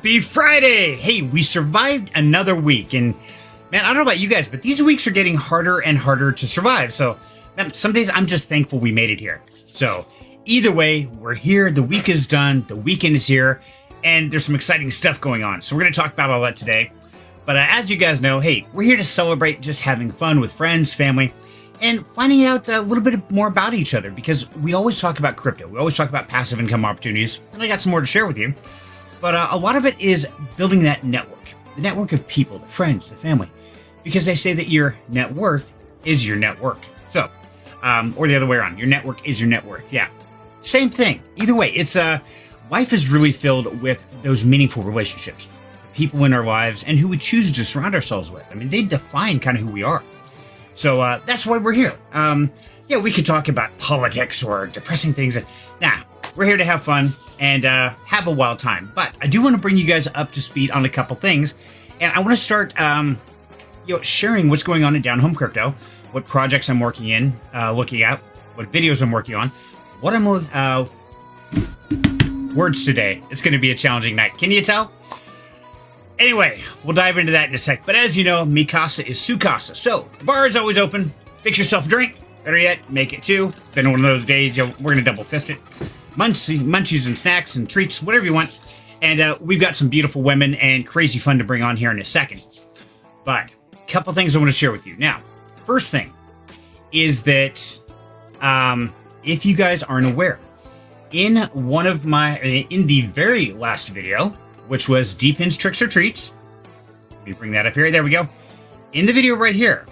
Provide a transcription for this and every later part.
Happy Friday! Hey, we survived another week, and man, I don't know about you guys, but these weeks are getting harder and harder to survive. So, man, some days I'm just thankful we made it here. So, either way, we're here. The week is done. The weekend is here, and there's some exciting stuff going on. So, we're going to talk about all that today. But as you guys know, hey, we're here to celebrate just having fun with friends, family, and finding out a little bit more about each other, because we always talk about crypto. We always talk about passive income opportunities, and I got some more to share with you. But a lot of it is building that network, the network of people, the friends, the family, because they say that your net worth is your network. So, or the other way around, your network is your net worth. Yeah, same thing. Either way, it's life is really filled with those meaningful relationships, the people in our lives, and who we choose to surround ourselves with. I mean, they define kind of who we are. So that's why we're here. Yeah, we could talk about politics or depressing things. Nah, we're here to have fun and have a wild time. But I do want to bring you guys up to speed on a couple things. And I want to start sharing what's going on in Down Home Crypto, what projects I'm looking at, what videos I'm working on, what I'm words today. It's going to be a challenging night. Can you tell? Anyway, we'll dive into that in a sec. But as you know, mi casa is su casa. So the bar is always open. Fix yourself a drink. Better yet, make it two. Been one of those days, we're going to double fist it. Munchies and snacks and treats, whatever you want. And we've got some beautiful women and crazy fun to bring on here in a second. But a couple things I want to share with you. Now, first thing is that if you guys aren't aware, in the very last video, which was Deep Hinge Tricks or Treats, let me bring that up here. There we go. In the video right here,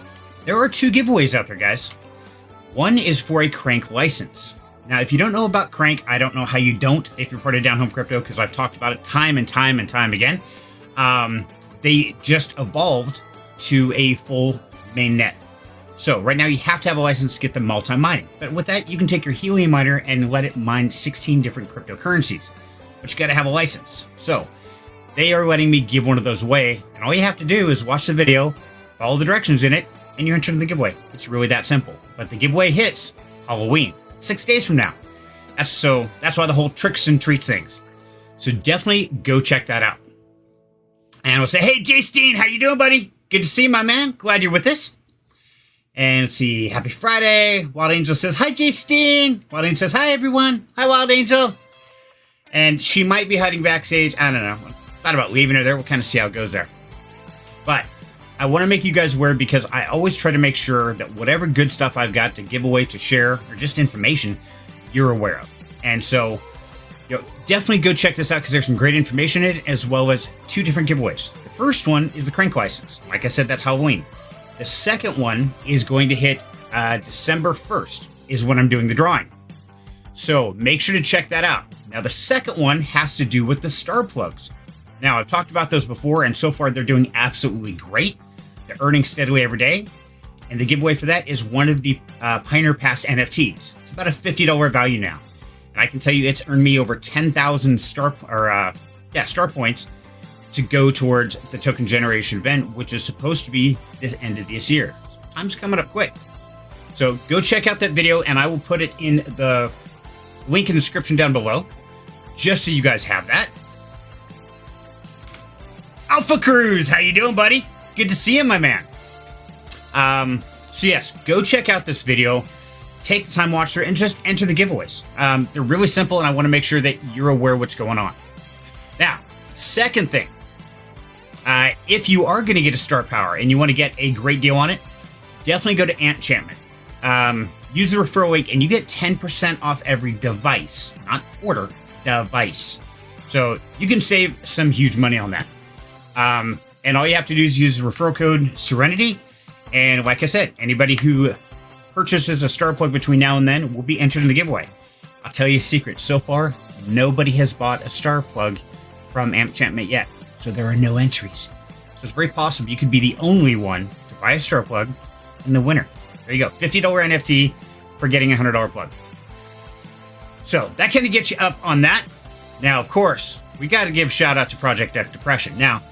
there are two giveaways out there, guys. One is for a Crank license. Now, if you don't know about Crank, I don't know how you don't if you're part of Down Home Crypto, because I've talked about it time and time and time again. They just evolved to a full mainnet. So right now you have to have a license to get the multi-mining. But with that, you can take your Helium miner and let it mine 16 different cryptocurrencies. But you got to have a license. So they are letting me give one of those away. And all you have to do is watch the video, follow the directions in it, and you're entering the giveaway. It's really that simple. But the giveaway hits Halloween, 6 days from now. That's why the whole tricks and treats things. So definitely go check that out. And we'll say, hey, Jay Steen, how you doing, buddy? Good to see you, my man. Glad you're with us. And let's see, happy Friday. Wild Angel says, hi, Jay Steen. Wild Angel says, hi, everyone. Hi, Wild Angel. And she might be hiding backstage. I don't know. Thought about leaving her there. We'll kind of see how it goes there. But I want to make you guys aware, because I always try to make sure that whatever good stuff I've got to give away, to share, or just information, you're aware of. And so, definitely go check this out, because there's some great information in it, as well as two different giveaways. The first one is the Crank license. Like I said, that's Halloween. The second one is going to hit December 1st is when I'm doing the drawing. So make sure to check that out. Now, the second one has to do with the star plugs. Now, I've talked about those before, and so far they're doing absolutely great. They're earning steadily every day. And the giveaway for that is one of the Pioneer Pass NFTs. It's about a $50 value now. And I can tell you it's earned me over 10,000 star points to go towards the token generation event, which is supposed to be this end of this year. So time's coming up quick. So go check out that video, and I will put it in the link in the description down below, just so you guys have that. Alpha Cruz, how you doing, buddy? Good to see you, my man. So yes, go check out this video, take the time, watch through, and just enter the giveaways. They're really simple, and I want to make sure that you're aware of what's going on. Now, second thing, if you are going to get a star power and you want to get a great deal on it, definitely go to Enchantment. Use the referral link, and you get 10% off every device, not order, device. So you can save some huge money on that. And all you have to do is use the referral code Serenity. And like I said, anybody who purchases a star plug between now and then will be entered in the giveaway. I'll tell you a secret. So far, nobody has bought a star plug from Enchantment yet. So there are no entries. So it's very possible you could be the only one to buy a star plug and the winner. There you go. $50 NFT for getting a $100 plug. So that kind of gets you up on that. Now, of course, we got to give a shout out to Project Duck Depression. Now,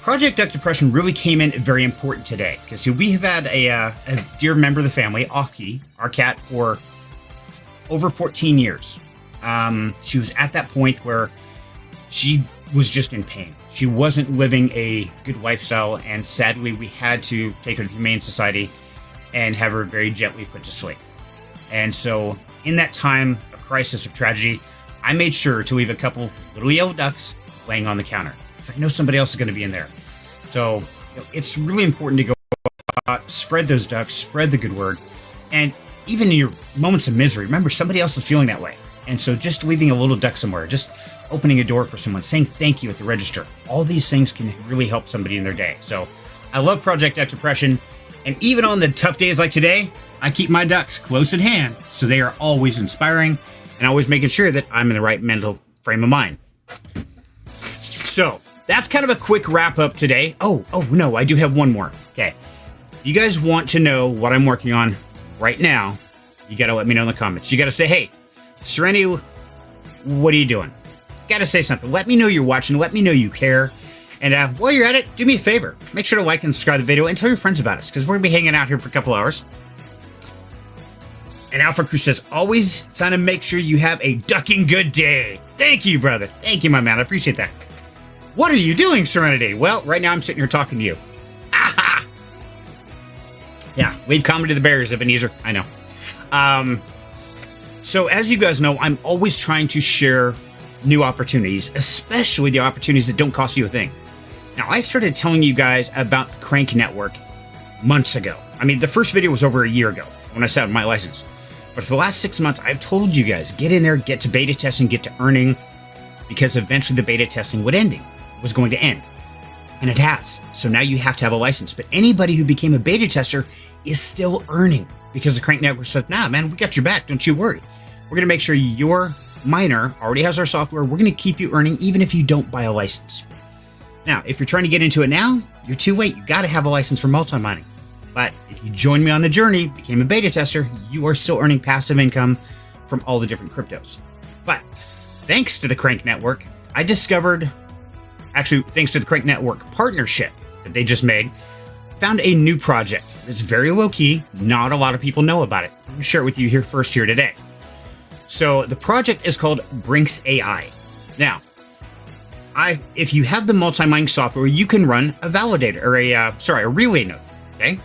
Project Duck Depression really came in very important today, because see, we have had a dear member of the family, Offkey, our cat, for over 14 years. She was at that point where she was just in pain. She wasn't living a good lifestyle, and sadly, we had to take her to the Humane Society and have her very gently put to sleep. And so, in that time of crisis, of tragedy, I made sure to leave a couple little yellow ducks laying on the counter, because I know somebody else is going to be in there. So, it's really important to go out, spread those ducks, spread the good word, and even in your moments of misery, remember somebody else is feeling that way. And so just leaving a little duck somewhere, just opening a door for someone, saying thank you at the register, all these things can really help somebody in their day. So I love Project Duck Depression. And even on the tough days like today, I keep my ducks close at hand, so they are always inspiring and always making sure that I'm in the right mental frame of mind. So that's kind of a quick wrap up today. Oh no, I do have one more. Okay. If you guys want to know what I'm working on right now, you got to let me know in the comments. You got to say, hey, Serenity, what are you doing? Got to say something. Let me know you're watching. Let me know you care. And while you're at it, do me a favor. Make sure to like and subscribe to the video and tell your friends about us, because we're going to be hanging out here for a couple hours. And Alpha Crew says, always trying to make sure you have a ducking good day. Thank you, brother. Thank you, my man. I appreciate that. What are you doing, Serenity? Well, right now I'm sitting here talking to you. Aha! Yeah, leave comment to the bears, Ebenezer. I know. So as you guys know, I'm always trying to share new opportunities, especially the opportunities that don't cost you a thing. Now, I started telling you guys about the Crank Network months ago. I mean, the first video was over a year ago when I set my license. But for the last 6 months, I've told you guys, get in there, get to beta testing, get to earning, because eventually the beta testing was going to end. And it has. So now you have to have a license. But anybody who became a beta tester is still earning, because the Crank Network says, nah, man, we got your back. Don't you worry. We're going to make sure your miner already has our software. We're going to keep you earning even if you don't buy a license. Now, if you're trying to get into it now, you're too late. You got to have a license for multi-mining. But if you join me on the journey, became a beta tester, you are still earning passive income from all the different cryptos. But thanks to the Crank Network, I discovered, actually, thanks to the Crank Network partnership that they just made, found a new project that's very low-key. Not a lot of people know about it. I'm going to share it with you here today. So the project is called Brinks AI. Now, if you have the multi-mining software, you can run a validator, or a relay node, okay?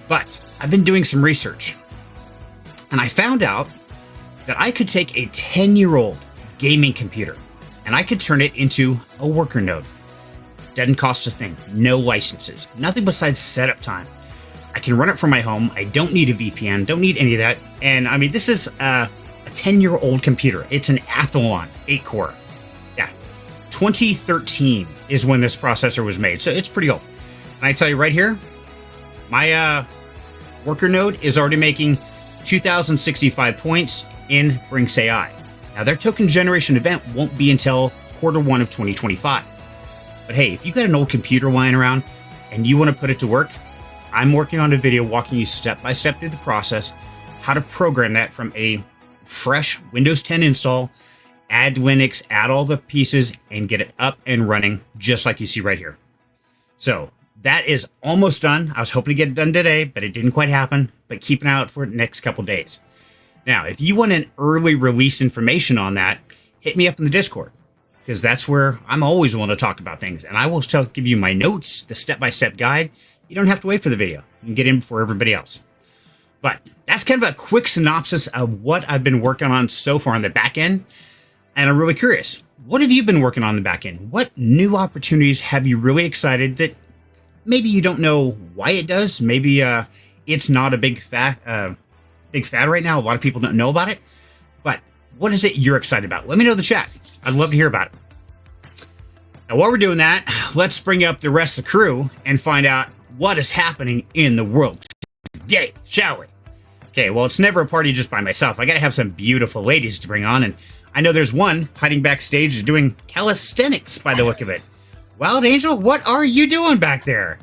But I've been doing some research, and I found out that I could take a 10-year-old gaming computer, and I could turn it into a worker node. Doesn't cost a thing, no licenses, nothing besides setup time. I can run it from my home. I don't need a VPN, don't need any of that. And I mean, this is a 10-year-old computer. It's an Athlon 8-core. Yeah, 2013 is when this processor was made, so it's pretty old. And I tell you right here, my worker node is already making 2,065 points in Brinks AI. Now, their token generation event won't be until Q1 of 2025. But hey, if you got an old computer lying around and you want to put it to work, I'm working on a video walking you step by step through the process, how to program that from a fresh Windows 10 install, add Linux, add all the pieces, and get it up and running just like you see right here. So that is almost done. I was hoping to get it done today, but it didn't quite happen. But keep an eye out for it the next couple days. Now, if you want an early release information on that, hit me up in the Discord, because that's where I'm always willing to talk about things. And I will give you my notes, the step-by-step guide. You don't have to wait for the video. You can get in before everybody else. But that's kind of a quick synopsis of what I've been working on so far on the back end. And I'm really curious, what have you been working on the back end? What new opportunities have you really excited that maybe you don't know why it does? Maybe it's not a big fad right now. A lot of people don't know about it. But what is it you're excited about? Let me know in the chat. I'd love to hear about it. Now, while we're doing that, let's bring up the rest of the crew and find out what is happening in the world today, shall we? Okay, well, it's never a party just by myself. I gotta have some beautiful ladies to bring on, and I know there's one hiding backstage doing calisthenics by the look of it. Wild Angel, what are you doing back there?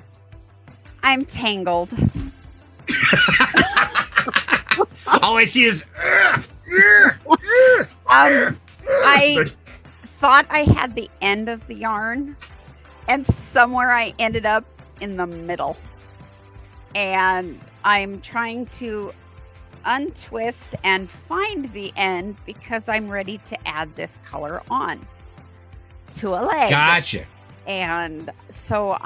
I'm tangled. All I see is... I thought I had the end of the yarn, and somewhere I ended up in the middle. And I'm trying to untwist and find the end because I'm ready to add this color on. to a leg. Gotcha. And so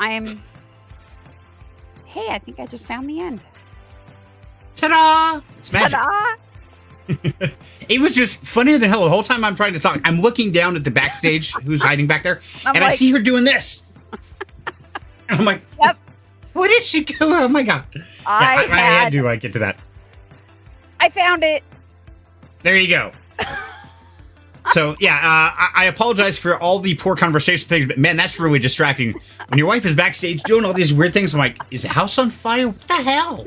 hey, I think I just found the end. Ta-da! It's magic. Ta-da! It was just funnier than hell. The whole time I'm trying to talk, I'm looking down at the backstage, who's hiding back there, and I see her doing this. And I'm like, yep. Where did she go? Oh my god! I had to get to that. I found it. There you go. So yeah, I apologize for all the poor conversation things, but man, that's really distracting. When your wife is backstage doing all these weird things, I'm like, is the house on fire? What the hell?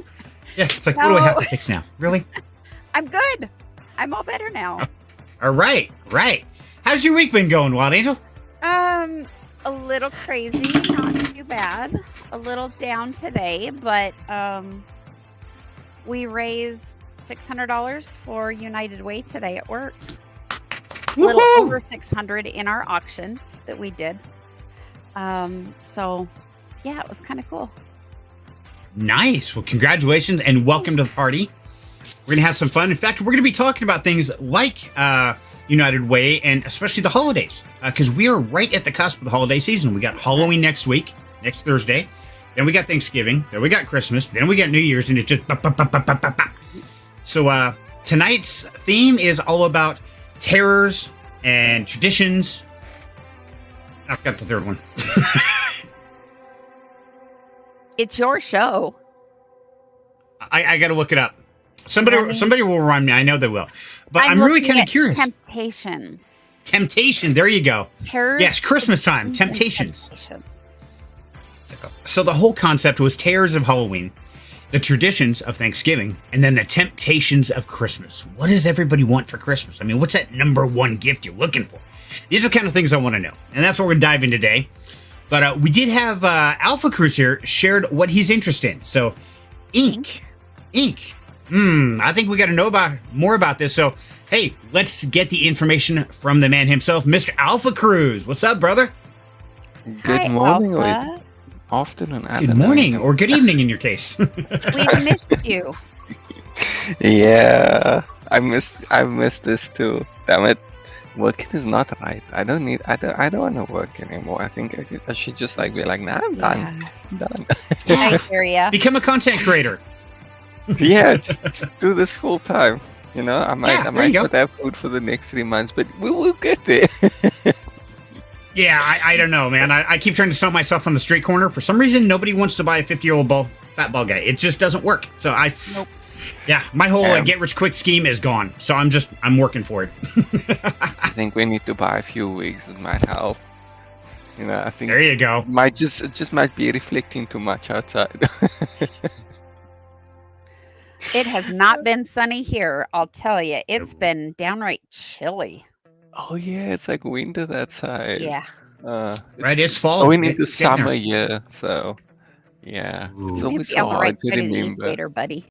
Yeah, it's like, what do I have to fix now? Really? I'm good. I'm all better now. All right. How's your week been going, Wild Angel? A little crazy, not too bad. A little down today, but we raised $600 for United Way today at work. A little over 600 in our auction that we did. So yeah, it was kind of cool. Nice. Well, congratulations and welcome to the party. We're going to have some fun. In fact, we're going to be talking about things like United Way and especially the holidays because we are right at the cusp of the holiday season. We got Halloween next week, next Thursday. Then we got Thanksgiving. Then we got Christmas. Then we got New Year's, and it's just... So tonight's theme is all about terrors and traditions. I forgot the third one. It's your show. I got to look it up. Somebody will remind me. I know they will. But I'm really kind of curious. Temptations. Temptation. There you go. Terrors. Yes, Christmas time. Temptations. So the whole concept was terrors of Halloween, the traditions of Thanksgiving, and then the temptations of Christmas. What does everybody want for Christmas? I mean, what's that number one gift you're looking for? These are the kind of things I want to know. And that's what we're going to dive in today. But we did have Alpha Cruz here shared what he's interested in. So, Ink. I think we got to know more about this. So, hey, let's get the information from the man himself, Mr. Alpha Cruz. What's up, brother? Good morning or afternoon. Good morning or good evening in your case. We've missed you. Yeah, I missed this too. Damn it. Working is not right. I don't want to work anymore. I think I should just be like, nah, I'm done. I'm done. I hear ya. Become a content creator. Yeah, just do this full time. You know, I might put that food for the next 3 months, but we'll get there. Yeah, I don't know, man. I keep trying to sell myself on the street corner. For some reason, nobody wants to buy a 50-year-old fat ball guy. It just doesn't work. So Nope. Yeah, my whole get-rich-quick scheme is gone. So I'm working for it. I think we need to buy a few wigs. It might help. You know, I think there you go. It just might be reflecting too much outside. It has not been sunny here, I'll tell you. It's been downright chilly. Oh yeah, it's like winter that side. Yeah. Right, it's fall. Going into summer, yeah. So, yeah, it's always so hard to remember. Later, buddy.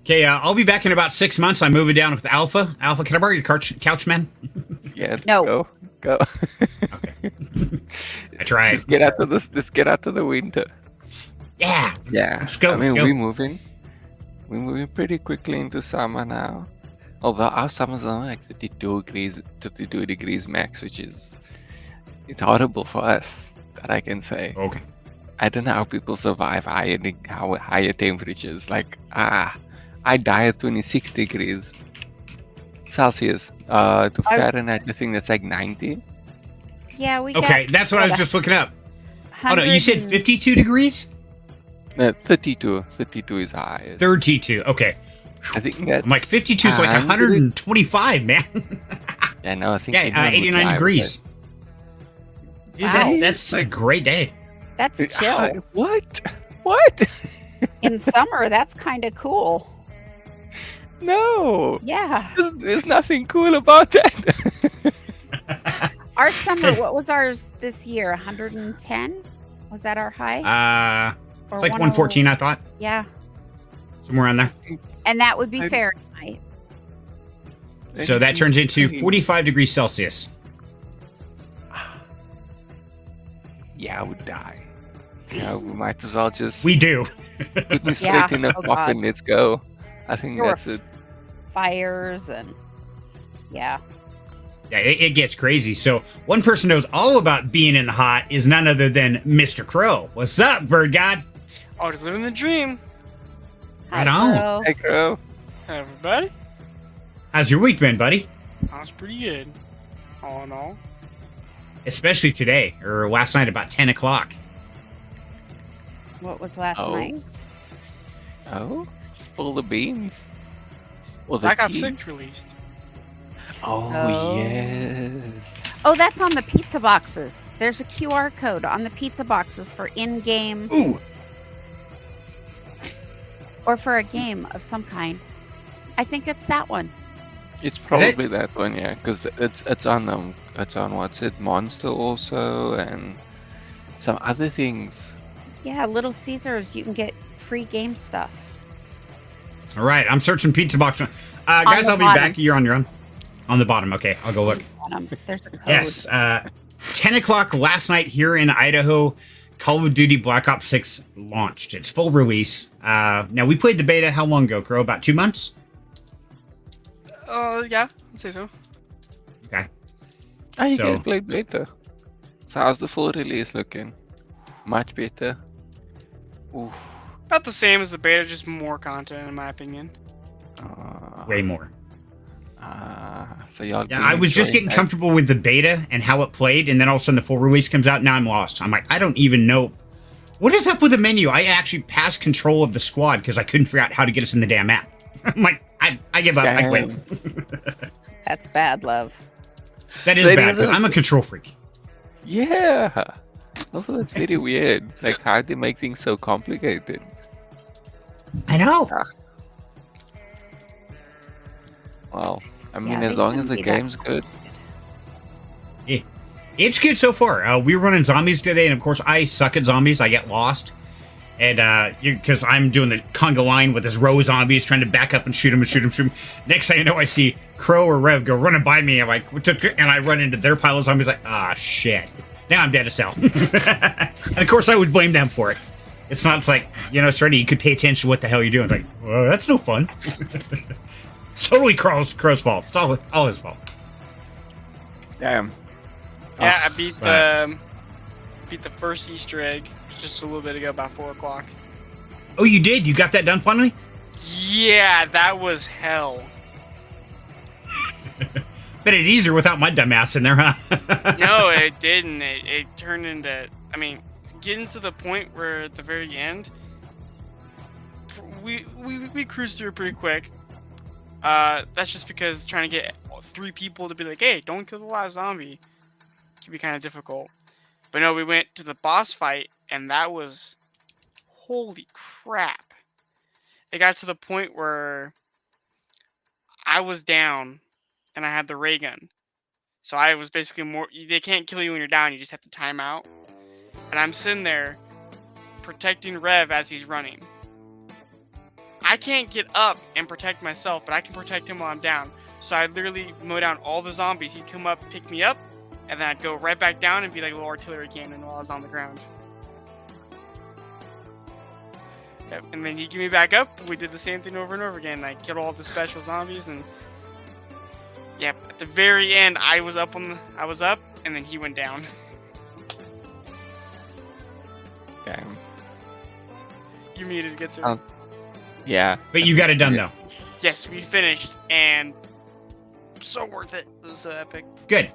Okay, I'll be back in about 6 months. I'm moving down with Alpha. Alpha, can I borrow your couch, man? Yeah. No. Go. Okay. I tried. Let's get out of the winter. Yeah. Let's go. I mean, we're moving pretty quickly into summer now. Although our summers are like 32 degrees max, which is horrible for us. That I can say. Okay. I don't know how people survive higher temperatures. Like I die at 26 degrees Celsius. To Fahrenheit, I think that's like 90. Yeah, we. Okay, that's what I was just looking up. Oh no, you said 52 degrees? No, 32. 32 is high. 32. Okay. I think that's... I'm like 52 is like 125, man. Yeah, no, I think... 89 degrees. Wow. That's a great day. That's chill. What? In summer, that's kind of cool. No. Yeah. There's nothing cool about that. Our summer, what was ours this year? 110? Was that our high? It's like 114, I thought. Yeah. Somewhere around there. And that would be Fahrenheit. So that turns into 45 degrees Celsius. Yeah, I would die. Yeah, we might as well just... We do. Put me straight in a coffin, let's go. I think that's it. Fires and... Yeah. Yeah, it gets crazy. So one person knows all about being in the hot is none other than Mr. Crow. What's up, Bird God? Oh, just living the dream. Right on. Crow. Hey, Crow. Hi, everybody. How's your week been, buddy? That was pretty good. All in all. Especially today, or last night about 10 o'clock. What was last Oh. night? Oh, spill the beans. Well, the Black Ops tea. 6 released. Oh, Oh. yes. Oh, that's on the pizza boxes. There's a QR code on the pizza boxes for in-game Ooh, or for a game of some kind. I think it's that one. It's probably that one, yeah, because it's on what's it, Monster also, and some other things. Yeah, Little Caesars, you can get free game stuff. all right. I'm searching pizza box. Guys, the I'll be bottom. back. You're on your own. On the bottom. Okay, I'll go look. There's a code. Yes, 10 o'clock last night here in Idaho, Call of Duty Black Ops 6 launched. It's full release. Now, we played the beta how long ago, Crow? About 2 months? Yeah, I'd say so. Okay. Oh, you So- can play better. So how's the full release looking? Much better. Oof. About the same as the beta, just more content, in my opinion. Way more. So y'all. Yeah, been I was just enjoying getting that? comfortable with the beta and how it played, and then all of a sudden the full release comes out. Now I'm lost. I'm like, I don't even know. What is up with the menu? I actually passed control of the squad because I couldn't figure out how to get us in the damn app. I'm like, I give up. I quit. That's bad, love. That is They bad because didn't- I'm a control freak. Yeah. Also, that's very weird. Like, how they make things so complicated? I know. Well, I mean, Yeah, as they long as shouldn't the be that game's good. It's good so far. We were running zombies today, and of course, I suck at zombies. I get lost. And because I'm doing the conga line with this row of zombies, trying to back up and shoot them and shoot them, shoot them. Next thing I know, I see Crow or Rev go running by me. I'm like, and I run into their pile of zombies. Like, ah, shit. Now I'm dead as hell. And of course, I would blame them for it. It's not. It's like, Serenity, you could pay attention to what the hell you're doing. It's like, well, that's no fun. It's totally Crow's fault. It's all his fault. Damn. Yeah, I beat right. the first Easter egg just a little bit ago, about 4 o'clock. Oh, you did? You got that done finally? Yeah, that was hell. Bet it easier without my dumb ass in there, huh? No, it didn't. It turned into, getting to the point where at the very end, we cruised through pretty quick. That's just because trying to get 3 people to be like, hey, don't kill the last zombie, can be kind of difficult. But no, we went to the boss fight, and that was, holy crap. It got to the point where I was down, and I had the ray gun. So I was basically they can't kill you when you're down, you just have to time out. And I'm sitting there, protecting Rev as he's running. I can't get up and protect myself, but I can protect him while I'm down. So I literally mow down all the zombies. He'd come up, pick me up, and then I'd go right back down and be like a little artillery cannon while I was on the ground. Yep. And then he'd get me back up. We did the same thing over and over again. I killed all the special zombies, and yep. At the very end, I was up, and then he went down. Damn. You muted, good sir. Yeah. But you got it done, though. Yes, we finished, and so worth it. It was so epic. Good.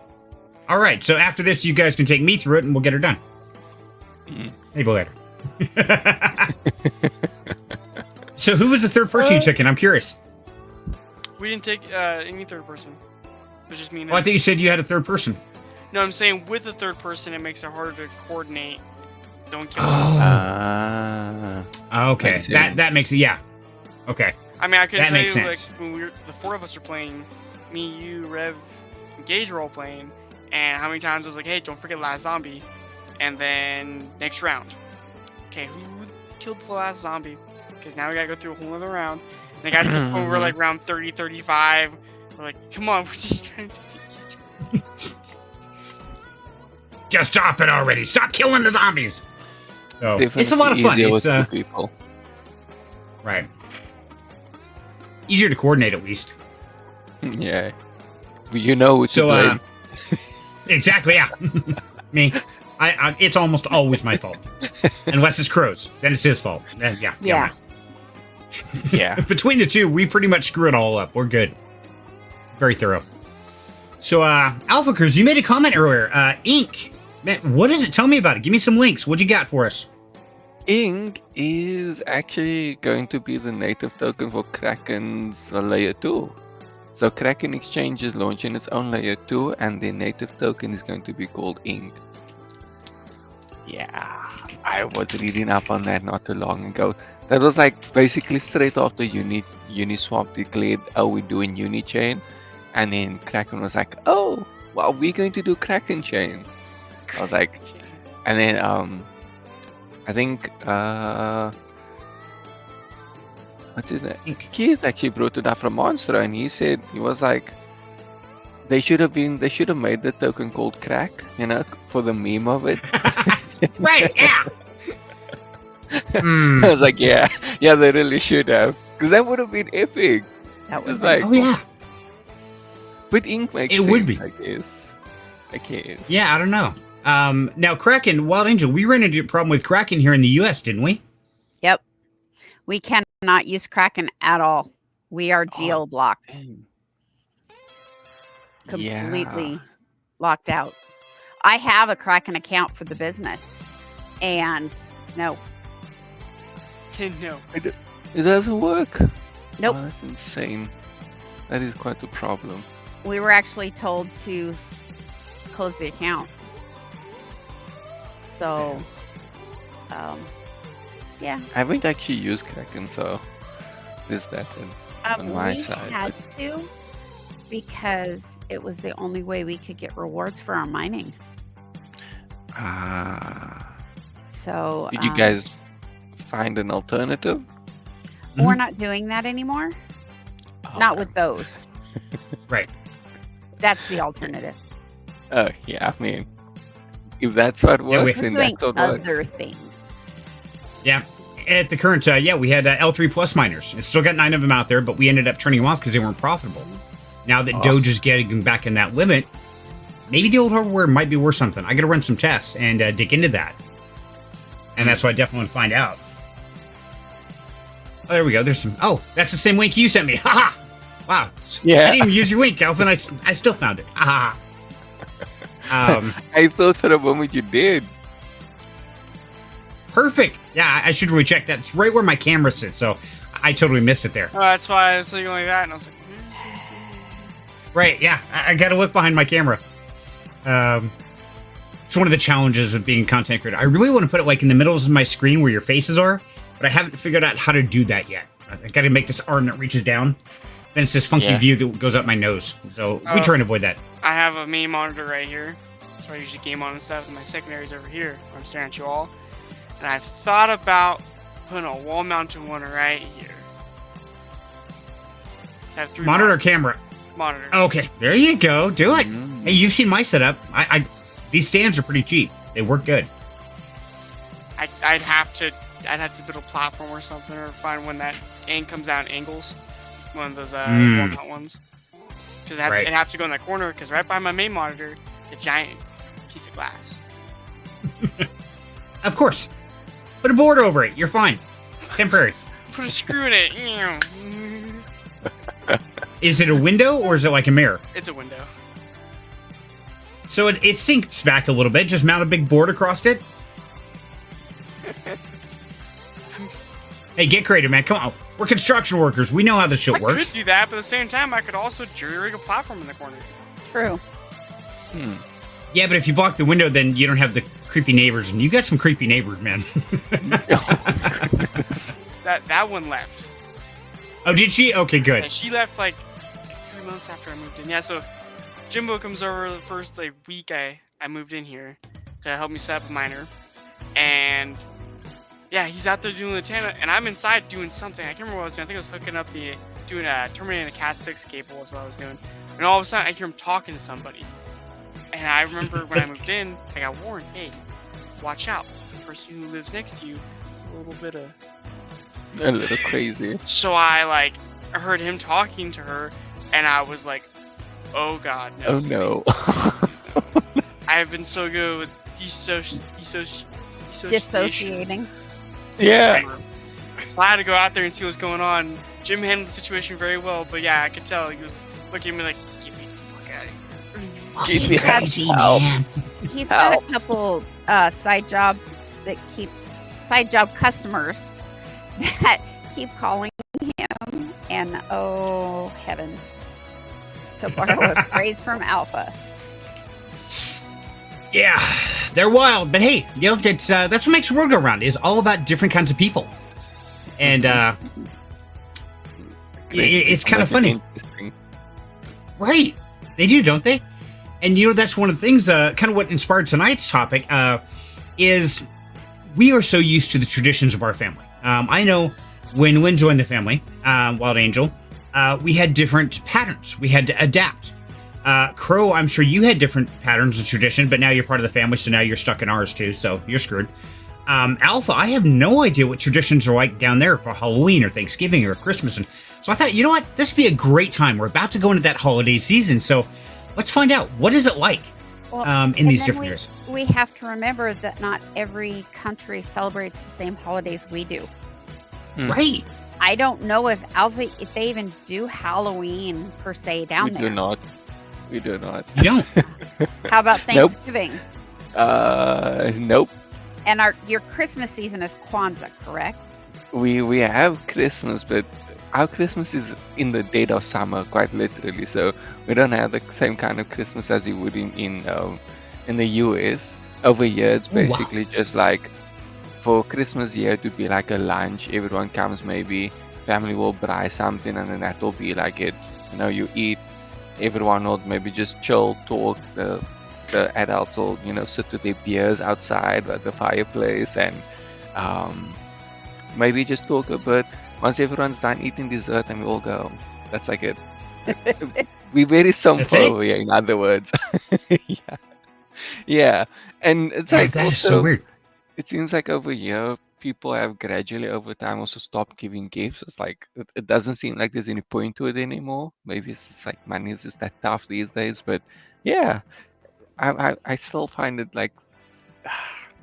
All right, so after this, you guys can take me through it, and we'll get her done. Mm. Maybe later. So who was the third person you took in? I'm curious. We didn't take any third person. It was just me and Well, I him. think you said you had a third person. No, I'm saying with the third person, it makes it harder to coordinate. Don't kill him. Okay. Makes sense. That makes it, yeah. Okay. I mean, I couldn't that tell makes you, sense. like, when the 4 of us were playing, me, you, Rev, and Gage were all playing, and how many times I was like, hey, don't forget last zombie, and then next round. Okay, who killed the last zombie? Because now we gotta go through a whole other round, and it got to the point where we're like round 30, 35, we're like, come on, we're just trying to do these. Just stop it already. Stop killing the zombies. So, it's a Definitely lot of fun. easier It's with 2 people. right. Easier to coordinate, at least. Yeah. You know who to So, blame. exactly, yeah. Me. It's almost always my fault. Unless it's Crow's. Then it's his fault. Yeah. Yeah. Yeah. Between the two, we pretty much screw it all up. We're good. Very thorough. So, Alpha Cruz, you made a comment earlier. Ink. Man, what is it? Tell me about it. Give me some links. What you got for us? Ink is actually going to be the native token for Kraken's layer 2. So Kraken Exchange is launching its own layer 2 and the native token is going to be called Ink. Yeah, I was reading up on that not too long ago. That was like basically straight after Uniswap declared, oh, we're doing Unichain. And then Kraken was like, oh, well, we're going to do Kraken Chain. I was like, and then I think what is that? Keith actually brought it up from Monster, and he said he was like, they should have made the token called Crack, for the meme of it. Right, yeah. I was like, yeah, they really should have, because that would have been epic. That was Just like, Oh, yeah. but Ink makes It sense, would be. I guess. Yeah, I don't know. Now, Kraken, Wild Angel, we ran into a problem with Kraken here in the U.S., didn't we? Yep. We cannot use Kraken at all. We are geo-blocked. Completely locked out. I have a Kraken account for the business. And no. No. It doesn't work. Nope. Oh, that's insane. That is quite a problem. We were actually told to close the account. So, yeah. I haven't actually used Kraken, so there's that on my we side. had to because it was the only way we could get rewards for our mining. So, Did you guys find an alternative? we're not doing that anymore. Not Okay. with those. Right. That's the alternative. Oh, yeah, I mean, if that's what Yeah, works, We're then doing that's what other works. things. Yeah. At the current, we had L3 Plus miners. It's still got 9 of them out there, but we ended up turning them off because they weren't profitable. Now that Doge is getting back in that limit, maybe the old hardware might be worth something. I got to run some tests and dig into that. And that's what I definitely want to find out. Oh, there we go. There's some. Oh, that's the same link you sent me. Haha. Wow. Yeah. I didn't even use your link, Alvin. I still found it. Haha. I thought for a moment you did. Perfect. Yeah, I should really check that. It's right where my camera sits, so I totally missed it there. Oh, that's why I was thinking like that, and I was like, Right, yeah. I got to look behind my camera. It's one of the challenges of being a content creator. I really want to put it like in the middle of my screen where your faces are, but I haven't figured out how to do that yet. I got to make this arm that reaches down. Then it's this funky view that goes up my nose. So we try and avoid that. I have a main monitor right here. That's where I usually game on and stuff, and my secondary's over here, where I'm staring at you all. And I thought about putting a wall-mounted one right here. So I have 3 Monitor or camera? monitor. Okay, there you go. Do it. Mm. Hey, you've seen my setup. These stands are pretty cheap. They work good. I'd have to build a platform or something, or find one that comes out in angles. One of those wall-mount ones. Because it'd have to go in that corner, because right by my main monitor, it's a giant piece of glass. Of course. Put a board over it. You're fine. Temporary. Put a screw in it. Is it a window or is it like a mirror? It's a window. So it sinks back a little bit. Just mount a big board across it. Hey, get creative, man. Come on. We're construction workers. We know how this shit I works. could do that, but at the same time, I could also jury rig a platform in the corner. True. Yeah, but if you block the window, then you don't have the creepy neighbors. And you got some creepy neighbors, man. That one left. Oh, did she? Okay, good. Yeah, she left like 3 months after I moved in. Yeah, so Jimbo comes over the first week I moved in here to help me set up a miner. And yeah, he's out there doing the antenna, and I'm inside doing something. I can't remember what I was doing. I think I was hooking up terminating the Cat 6 cable is what I was doing. And all of a sudden I hear him talking to somebody. And I remember when I moved in, I got warned, hey, watch out. The person who lives next to you is a little bit of... A little crazy. So I heard him talking to her, and I was like, Oh God, no. Oh no. I have been so good with dissociating. Dissociating. Yeah. So I had to go out there and see what's going on. Jim handled the situation very well, but yeah, I could tell he was looking at me like, "Get me the fuck out of here." Keep me Crazy out. man. He's got a couple side job customers that keep calling him, and oh heavens, to borrow a phrase from Alpha. Yeah, they're wild, but hey, you know that's what makes the world go round. Is all about different kinds of people, and it's kind of funny, right? They do, don't they? And you know that's one of the things, kind of what inspired tonight's topic, is we are so used to the traditions of our family. I know when Wynn joined the family, Wild Angel, we had different patterns. We had to adapt. Crow, I'm sure you had different patterns of tradition, but now you're part of the family, so now you're stuck in ours too, so you're screwed. Alpha, I have no idea what traditions are like down there for Halloween or Thanksgiving or Christmas, and so I thought, you know what, this would be a great time. We're about to go into that holiday season, so let's find out, what is it like in these different years? We have to remember that not every country celebrates the same holidays we do. Right. I don't know if they even do Halloween per se down there. We do not. You don't? How about Thanksgiving? Nope. And your Christmas season is Kwanzaa, correct? We have Christmas, but our Christmas is in the dead of summer, quite literally. So we don't have the same kind of Christmas as you would in the US. Over here, it's basically just like for Christmas here, it would be like a lunch. Everyone comes, maybe family will buy something, and then that will be like it. You know, you eat. Everyone will maybe just chill, talk. The adults will, sit with their beers outside at the fireplace and maybe just talk a bit. Once everyone's done eating dessert, and we all go home. That's like it. We're very simple over here, in other words. Yeah. And it's like that is also, so weird. it seems like over here, people have gradually over time also stopped giving gifts. It's like it doesn't seem like there's any point to it anymore. Maybe it's just like money is just that tough these days. But yeah, I still find it like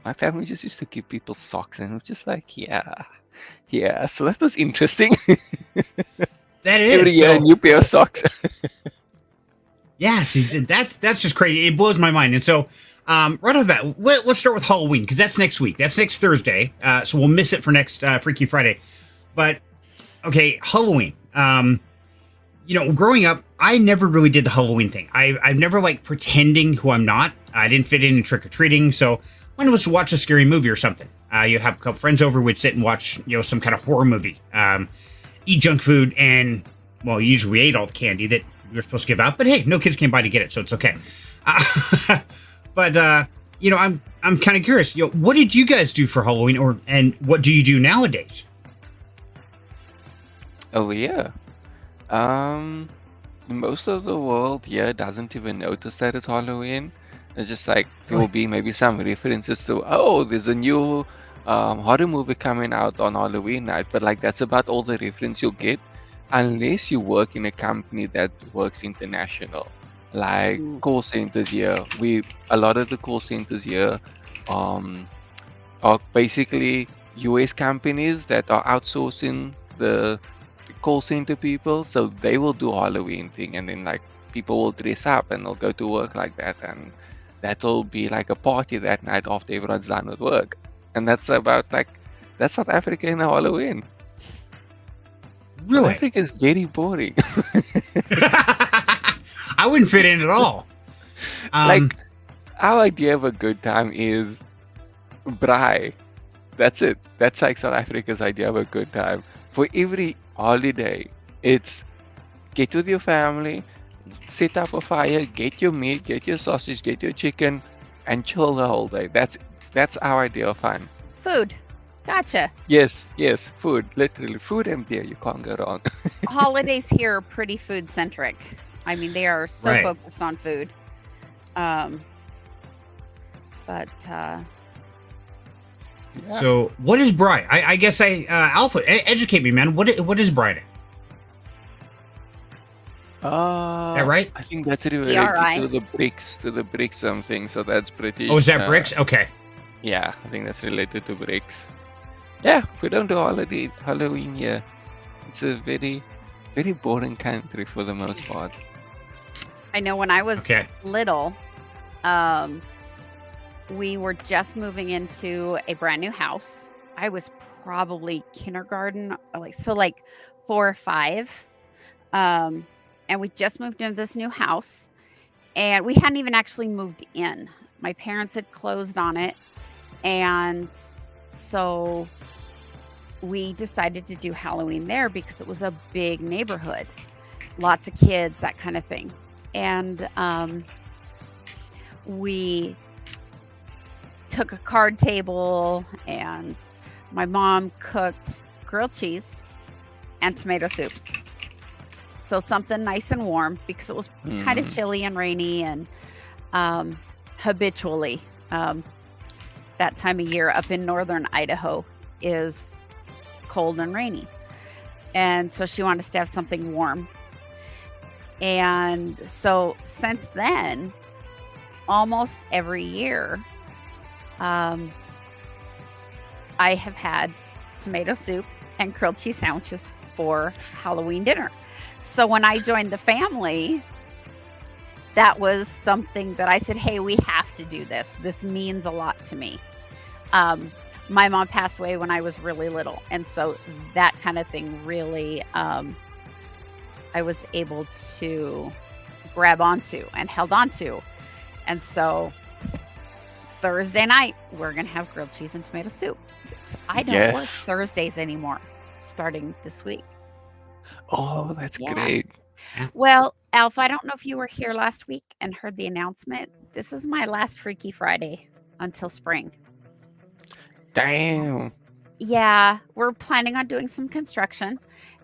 my family just used to give people socks, and it was just like yeah. So that was interesting. That is. Every year, a new pair of socks. Yeah, see, that's just crazy. It blows my mind. And so, right off the bat, let's start with Halloween, because that's next week. That's next Thursday. So we'll miss it for next Freaky Friday. But, okay, Halloween. Growing up, I never really did the Halloween thing. I've never liked pretending who I'm not. I didn't fit in trick-or-treating. So when it was to watch a scary movie or something, you'd have a couple friends over, we'd sit and watch, some kind of horror movie. Eat junk food, and, well, usually we ate all the candy that we were supposed to give out, but hey, no kids came by to get it, so it's okay. But I'm kind of curious. What did you guys do for Halloween, and what do you do nowadays? Oh yeah. Most of the world here doesn't even notice that it's Halloween. It's just like there will be maybe some references to, there's a new horror movie coming out on Halloween night, but like that's about all the reference you'll get, unless you work in a company that works international, like call centers here. A lot of the call centers here are basically US companies that are outsourcing the call center people, so they will do Halloween thing, and then like people will dress up and they'll go to work like that, and that'll be like a party that night after everyone's done with work. And that's South Africa in the Halloween. Really? South Africa is very boring. I wouldn't fit in at all. Like, our idea of a good time is braai. That's it. That's like South Africa's idea of a good time. For every holiday, it's get with your family, set up a fire, get your meat, get your sausage, get your chicken, and chill the whole day. That's our idea of fun. Food. Gotcha. Yes, food. Literally, food and beer. You can't go wrong. Holidays here are pretty food centric. I mean, they are so focused on food. So, what is braai? I guess Alpha, educate me, man. What is braai? that right? I think that's related PRI. to the bricks something. So that's pretty. Oh, is that bricks? Okay. Yeah, I think that's related to bricks. Yeah, we don't do Halloween here. It's a very, very boring country for the most part. I know when I was Okay. little, we were just moving into a brand new house. I was probably kindergarten, like 4 or 5. And we just moved into this new house, and we hadn't even actually moved in. My parents had closed on it, and so we decided to do Halloween there because it was a big neighborhood, lots of kids, that kind of thing. And we took a card table, and my mom cooked grilled cheese and tomato soup. So something nice and warm because it was kind of chilly and rainy, and habitually that time of year up in northern Idaho is cold and rainy. And so she wanted us to have something warm. And so since then, almost every year, I have had tomato soup and grilled cheese sandwiches for Halloween dinner. So when I joined the family, that was something that I said, hey, we have to do this. This means a lot to me. My mom passed away when I was really little. And so that kind of thing really, I was able to grab onto and held onto. And so Thursday night, we're going to have grilled cheese and tomato soup. I don't work Thursdays anymore, starting this week. Oh, that's great. Well, Alpha, I don't know if you were here last week and heard the announcement. This is my last Freaky Friday until spring. Damn. Yeah, we're planning on doing some construction,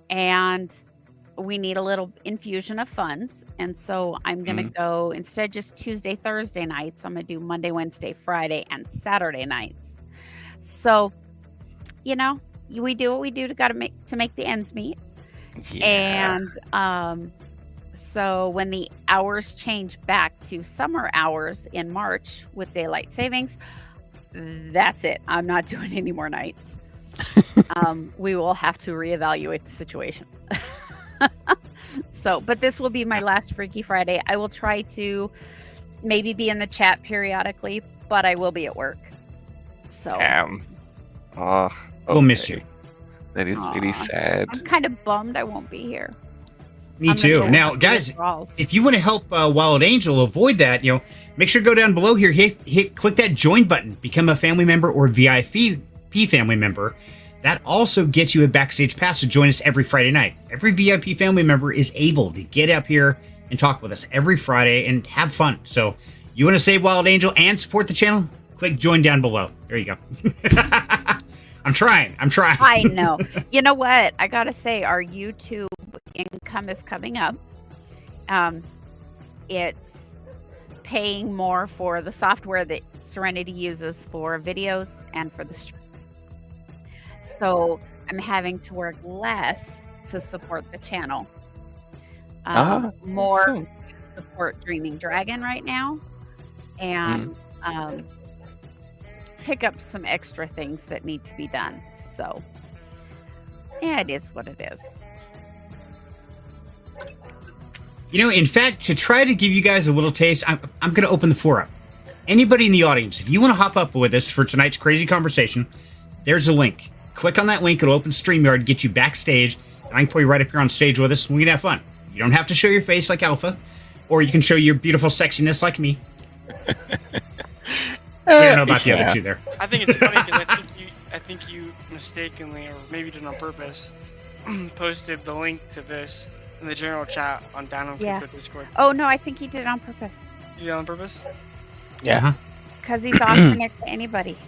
and we need a little infusion of funds. And so I'm going to go, instead of just Tuesday, Thursday nights, I'm going to do Monday, Wednesday, Friday, and Saturday nights. So, you know, we do what we do to make the ends meet. Yeah. And so when the hours change back to summer hours in March with daylight savings, that's it. I'm not doing any more nights. We will have to reevaluate the situation. So, but this will be my last Freaky Friday. I will try to maybe be in the chat periodically, but I will be at work. So, We'll miss you. That is really sad. I'm kind of bummed I won't be here. Me too. Now, guys, if you want to help Wild Angel avoid that, make sure to go down below here, click that join button, become a family member or VIP family member. That also gets you a backstage pass to join us every Friday night. Every VIP family member is able to get up here and talk with us every Friday and have fun. So you want to save Wild Angel and support the channel? Click join down below. There you go. I'm trying. I know. You know what? I got to say, our YouTube income is coming up. It's paying more for the software that Serenity uses for videos and for the stream. So I'm having to work less to support the channel. More to support Dreaming Dragon right now. And pick up some extra things that need to be done. So yeah, it is what it is. In fact, to try to give you guys a little taste, I'm going to open the floor up. Anybody in the audience, if you want to hop up with us for tonight's crazy conversation, there's a link. Click on that link. It'll open StreamYard, get you backstage, and I can pull you right up here on stage with us, and we can have fun. You don't have to show your face like Alpha, or you can show your beautiful sexiness like me. We don't know about the other two there. I think it's funny because I think you mistakenly, or maybe did on purpose, posted the link to this in the general chat on Down Home Crypto Discord. Oh no, I think he did it on purpose. You did it on purpose? Yeah. Because he's offering it to anybody.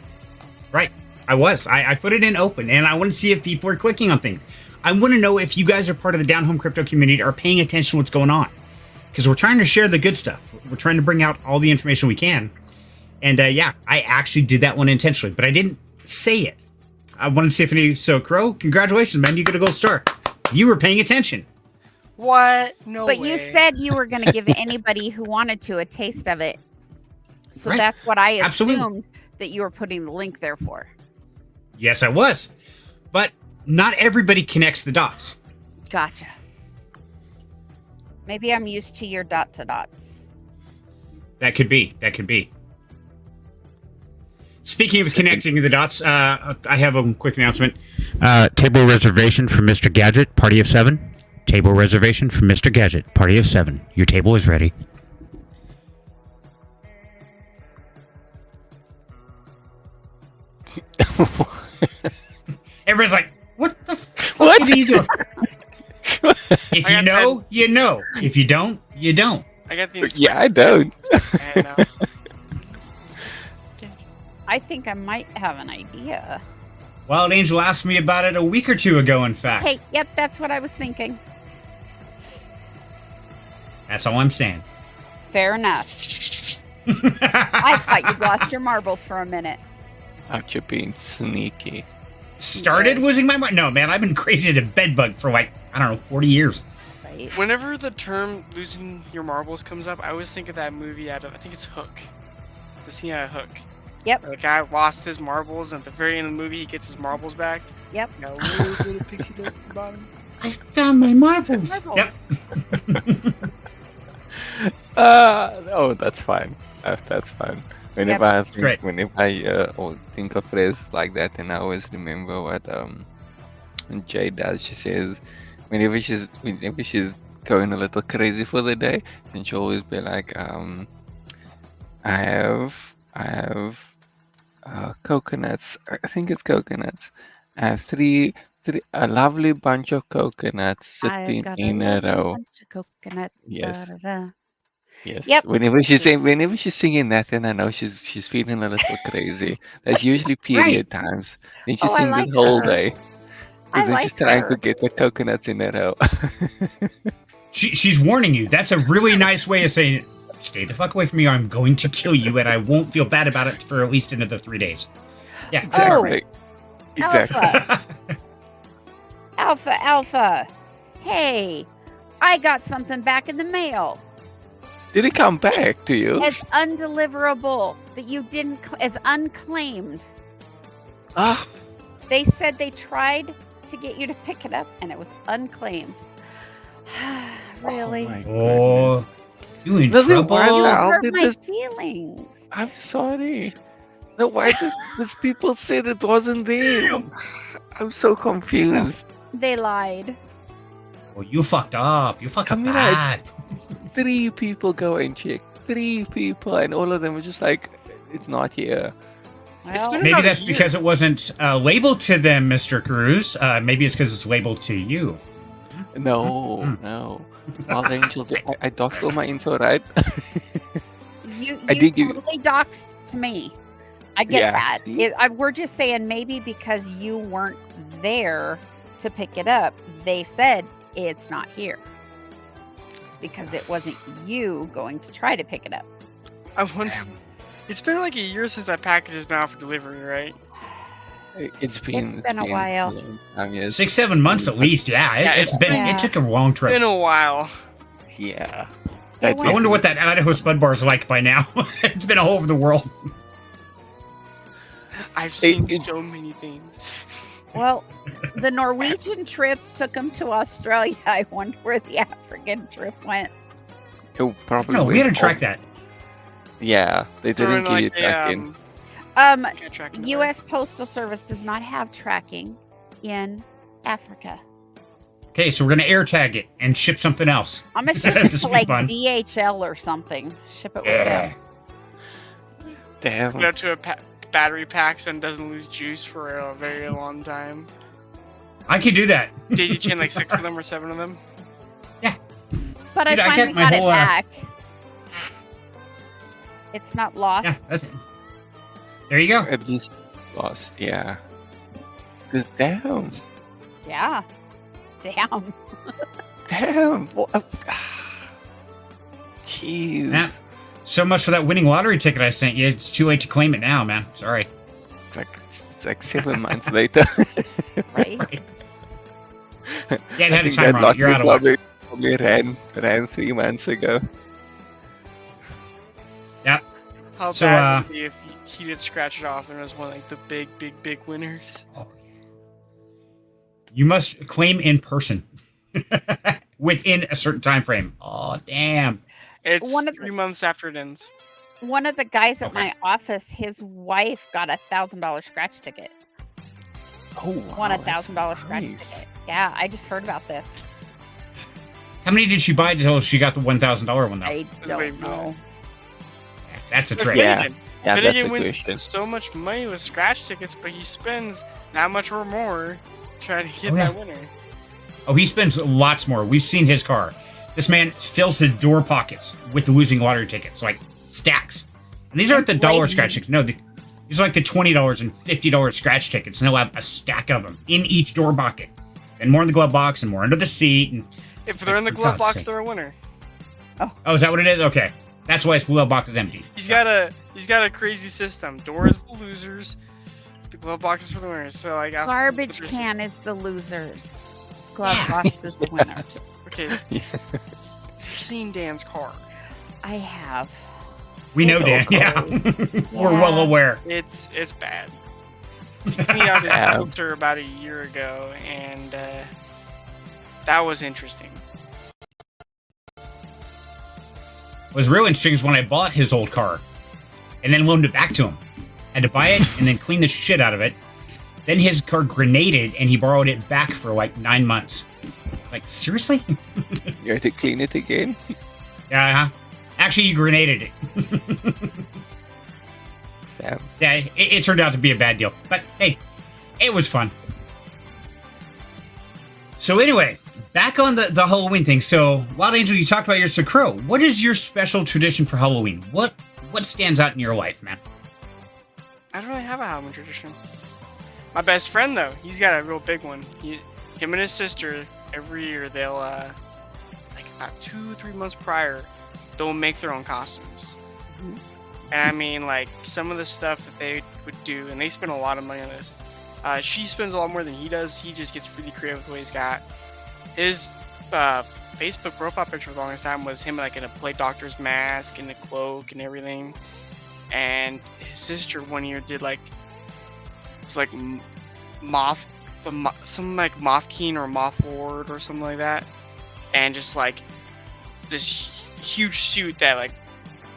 Right. I put it in open, and I want to see if people are clicking on things. I want to know if you guys are part of the Down Home Crypto community, are paying attention to what's going on. Because we're trying to share the good stuff. We're trying to bring out all the information we can. And I actually did that one intentionally, but I didn't say it. I wanted to see if any. So, Crow, congratulations, man. You get a gold star. You were paying attention. What? No But way. you said you were going to give anybody who wanted to a taste of it. So Right. that's what I Absolutely. assumed that you were putting the link there for. Yes, I was. But not everybody connects the dots. Gotcha. Maybe I'm used to your dot to dots. That could be. That could be. Speaking of connecting the dots, I have a quick announcement. Table reservation for Mr. Gadget, party of 7. Table reservation for Mr. Gadget, party of 7. Your table is ready. Everybody's like, what the fuck are you doing? If you know, you know. If you don't, you don't. I got the Yeah, I don't. I know. I think I might have an idea. Wild Angel asked me about it a week or two ago, in fact. Hey, yep, that's what I was thinking. That's all I'm saying. Fair enough. I thought you lost your marbles for a minute. Out you being sneaky. Started losing my mind? No, man, I've been crazy to bedbug for like, I don't know, 40 years. Right? Whenever the term losing your marbles comes up, I always think of that movie out of, I think it's Hook. The scene out of Hook. Yep. The guy lost his marbles, and at the very end of the movie, he gets his marbles back. Yep. He's got a little pixie dust at the bottom. I found my marbles. Marbles. Yep. Oh, that's fine. That's fine. Whenever I think, Great. whenever I think of phrases like that, and I always remember what Jay does. She says whenever she's going a little crazy for the day, then she'll always be like, I have coconuts. I think it's coconuts. A lovely bunch of coconuts I sitting got in a row. bunch of coconuts. Yes. Da-da-da. Yes. Yep. Whenever she's singing that, then I know she's feeling a little crazy. That's usually period times. Then she Oh, I sings like the whole her. day. I Because then she's like trying her. to get the coconuts in a row. She's warning you. That's a really nice way of saying, stay the fuck away from me or I'm going to kill you and I won't feel bad about it for at least another 3 days. Yeah, Exactly. Exactly. Alpha. Alpha. Hey, I got something back in the mail. Did it come back to you? As undeliverable that you didn't, as unclaimed. Ah, They said they tried to get you to pick it up and it was unclaimed. Really? Oh, my Oh, goodness. you in Does it trouble? work You out? hurt did my this- feelings. I'm sorry. No, why did these people say it wasn't there? I'm so confused. They lied. Oh, you fucked up. You fucked I up mean, bad. 3 people go and check. 3 people, and all of them were just like, it's not here. Well, been- Maybe about a that's year. because it wasn't labeled to them, Mr. Cruz. Maybe it's because it's labeled to you. No, no. Wild Angel, I doxed all my info, right? you I did give- totally doxed to me. I get Yeah, that. see? We're just saying maybe because you weren't there to pick it up, they said it's not here. Because it wasn't you going to try to pick it up. I wonder. It's been like a year since that package has been out for delivery, right? It's been a while. a long time, yes. 6-7 months at least. Yeah, Yeah, it's it's been. been- It took a long trip. Been a while. Yeah. They That want- I wonder what that Idaho Spud Bar is like by now. It's been all over the world. I've seen it- so many things. Well, the Norwegian trip took them to Australia. I wonder where the African trip went. it probably No, we had to went track off- that. Yeah, they They're didn't in, give you like, a, tracking. can't track in the U.S. Postal Service does not have tracking in Africa. Okay, so we're gonna air tag it and ship something else. I'm gonna ship it This to will be like fun. DHL or something. Ship it with Yeah. them. Damn. Go to a battery packs and doesn't lose juice for a very long time. I can do that. Daisy chain like 6 of them or 7 of them. But Dude, I I finally get my got whole, it back. It's not lost. Yeah, that's it. There you go. At least lost, yeah. Cause damn. Yeah. Damn. Damn. Jeez. Yeah. So much for that winning lottery ticket I sent you. It's too late to claim it now, man. Sorry. It's like 7 months later. Right? Yeah, it had a I think timer that on it. You're out of luck. lottery probably ran 3 months ago. Yep. How So, bad would it be if he did scratch it off and it was one of like the big winners? You must claim in person within a certain time frame. Oh, damn. It's One of 3 months after it ends. One of the guys at Okay. my office, his wife got a $1,000 scratch ticket. Oh, wow, Won a that's $1,000 scratch nice. ticket. Yeah, I just heard about this. How many did she buy until she got the $1,000 one, though? I Wait, don't know. That's a Look, trick. Yeah. Finnegan. Yeah, that's Finnegan the wins question. so much money with scratch tickets, but he spends that much or more trying to get Oh, yeah. that winner. Oh, he spends lots more. We've seen his car. This man fills his door pockets with the losing lottery tickets, like stacks. And these aren't the dollar scratch tickets. No, these are like the $20 and $50 scratch tickets. And he'll have a stack of them in each door pocket. And more in the glove box and more under the seat. And If they're in the For glove God's box, sake. they're a winner. oh, is that what it is? Okay, that's why his glove box is empty. He's got a crazy system. Doors for the losers, the glove box is for the winners. So like Garbage can is the losers. Glove box is the winners. Okay, Yeah. you've seen Dan's car. I have. We know, Oh, Dan. Yeah, we're well Yeah. aware. It's bad. He cleaned out his Yeah. filter about a year ago, and that was interesting. What was real interesting is when I bought his old car and then loaned it back to him. Had to buy it and then clean the shit out of it. Then his car grenaded and he borrowed it back for like 9 months. Like, seriously? You have to clean it again? Yeah, actually, he grenaded it. Damn. Yeah, it turned out to be a bad deal. But hey, it was fun. So anyway, back on the Halloween thing. So, Wild Angel, you talked about your Crow. What is your special tradition for Halloween? What stands out in your life, man? I don't really have a Halloween tradition. My best friend though, he's got a real big one. Him and his sister, every year they'll like about 2-3 months prior, they'll make their own costumes. Mhm. And I mean, like some of the stuff that they would do, and they spend a lot of money on this. She spends a lot more than he does. He just gets really creative with what he's got. His Facebook profile picture for the longest time was him like in a plague doctor's mask and a cloak and everything. And his sister one year did like it's like some like Moth King or Moth Lord or something like that, and just like this huge suit that like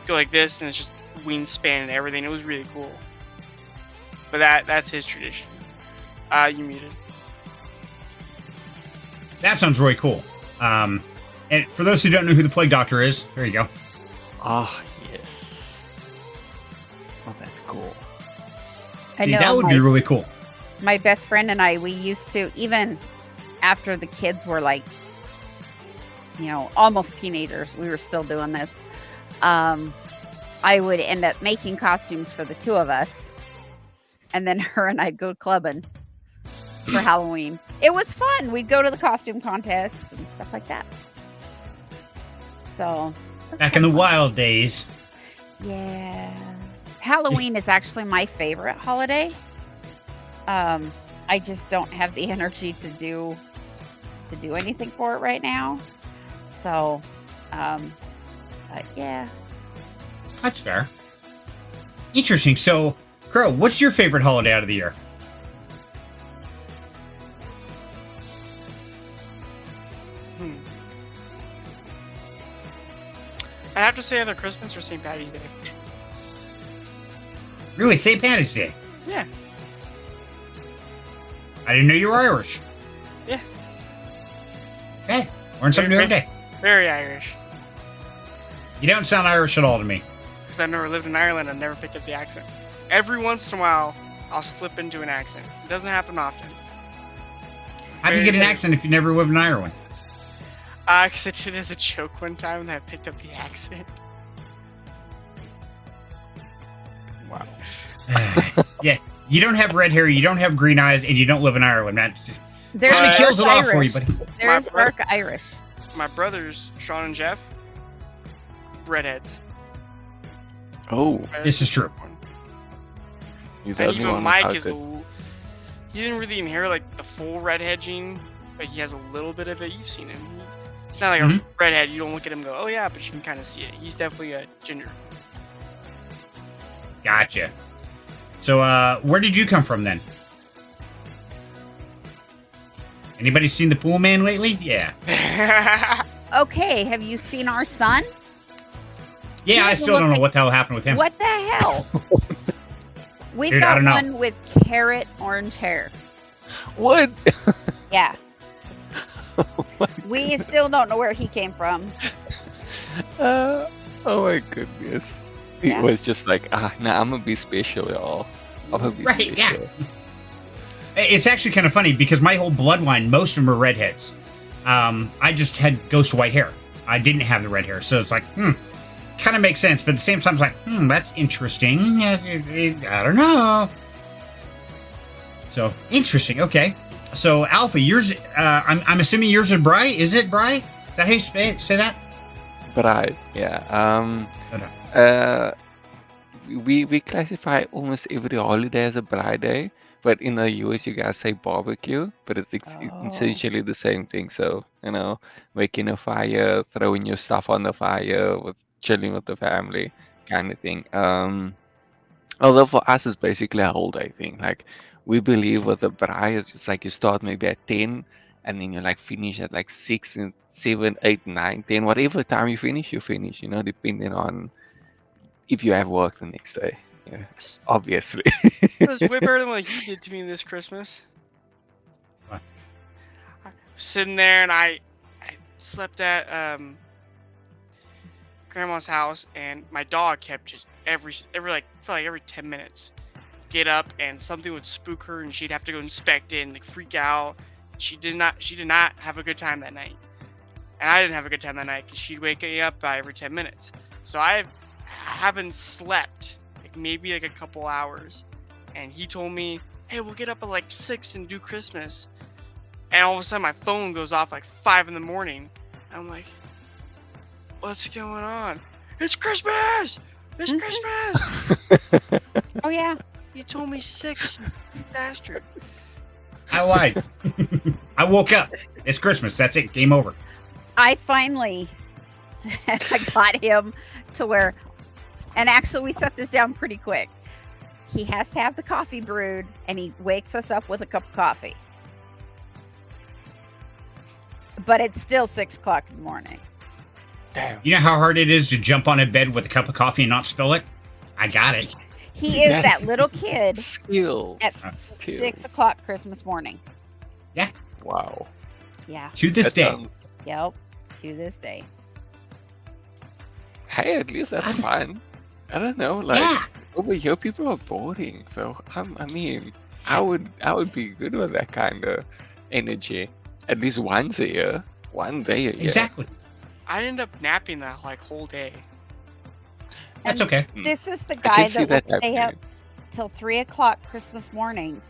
go like this and it's just wingspan and everything. It was really cool. But that's his tradition. You muted. That sounds really cool. And for those who don't know who the Plague Doctor is, there you go. Oh, yes. Oh, that's cool. I See, know that would be really cool. my best friend and I, we used to, even after the kids were like, almost teenagers, we were still doing this. I would end up making costumes for the two of us. And then her and I'd go clubbing for Halloween. It was fun. We'd go to the costume contests and stuff like that. So. it was Back in the fun. wild days. Yeah. Halloween is actually my favorite holiday. I just don't have the energy to do anything for it right now. So, but yeah. That's fair. Interesting. So, Crow, what's your favorite holiday out of the year? I have to say either Christmas or St. Patty's Day. Really, St. Patty's Day. Yeah. I didn't know you were Irish. Yeah. Hey, learn something new every day. Very Irish. You don't sound Irish at all to me. Because I've never lived in Ireland, I've never picked up the accent. Every once in a while, I'll slip into an accent. It doesn't happen often. How do you get an accent if you never lived in Ireland? Because I did it as a joke one time and I picked up the accent. Wow. Yeah, you don't have red hair, you don't have green eyes, and you don't live in Ireland. That just There's kind of Uh, kills it dark off for you, Irish. buddy. There's My brother- dark Irish. My brothers, Sean and Jeff, redheads. Oh, This is true. you And told me even one Mike how is he didn't really inherit like the full redhead gene, but he has a little bit of it. You've seen him. It's not like a redhead. You don't look at him and go, oh yeah, but you can kind of see it. He's definitely a ginger. Gotcha. So, where did you come from then? Anybody seen the Pool Man lately? Yeah. Okay, have you seen our son? Yeah, I still don't know what the hell happened with him. What the hell? We've Dude, I got don't know. one with carrot orange hair. What? Yeah. Oh We still don't know where he came from. oh my goodness. Yeah. It was just like, nah, I'm gonna be special, y'all. I'm gonna be Right, yeah. special. It's actually kind of funny because my whole bloodline, most of them are redheads. I just had ghost white hair. I didn't have the red hair. So it's like, kind of makes sense. But at the same time, it's like, that's interesting. I don't know. So, interesting. Okay. So, Alpha, yours, I'm assuming yours are Bry. Is it Bry? Is that how you say that? Bride, yeah. We classify almost every holiday as a bride day, but in the US you guys say barbecue, but it's essentially the same thing. So, making a fire, throwing your stuff on the fire, chilling with the family, kind of thing. Although for us it's basically a whole day thing. Like we believe with the bride, it's just like you start maybe at 10 and then you like finish at like 6 and 7, 8, 9, 10, whatever time you finish, depending on if you have work the next day. Yes, obviously. It was way better than what you did to me this Christmas. What? I was sitting there and I slept at grandma's house, and my dog kept just every 10 minutes get up and something would spook her and she'd have to go inspect it and like freak out. She did not have a good time that night, and I didn't have a good time that night because she'd wake me up by every 10 minutes. So I haven't slept maybe like a couple hours, and he told me, hey, we'll get up at like 6 and do Christmas, and all of a sudden my phone goes off like 5 in the morning. I'm like, what's going on? It's Christmas! It's Christmas! Oh, yeah. You told me 6, you bastard. I lied. I woke up. It's Christmas. That's it. Game over. I finally I got him to where, and actually we set this down pretty quick. He has to have the coffee brewed, and he wakes us up with a cup of coffee. But it's still 6 o'clock in the morning. Damn. You know how hard it is to jump on a bed with a cup of coffee and not spill it? I got it. He is That's that little kid Skills. at Skills. 6 o'clock Christmas morning. Wow. Yeah. To this That day. sounds- Yep. To this day. Hey, at least that's fun. I don't know, like Yeah. over here people are boring, so I would be good with that kind of energy. At least once a year. One day a year. Exactly. I ended up napping that like whole day. That's And okay. This is the I guy can see that will that stay up happening. till 3 o'clock Christmas morning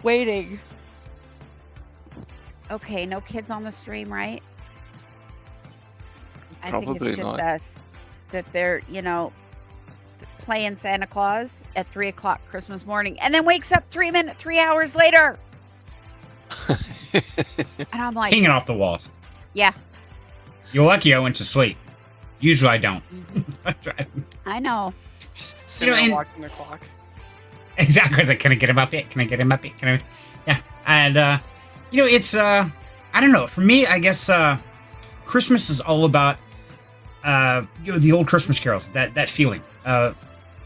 waiting. Okay, no kids on the stream, right? I think Probably it's just not. us that they're, playing Santa Claus at 3 o'clock Christmas morning and then wakes up 3 hours later. And I'm like, Hanging off the walls. yeah, You're lucky I went to sleep. Usually I don't. I know. Sitting there and- watching the clock. Exactly. I was like, can I get him up yet? Can I get him up yet? Yeah. And, it's, I don't know. For me, I guess, Christmas is all about, the old Christmas carols, that feeling,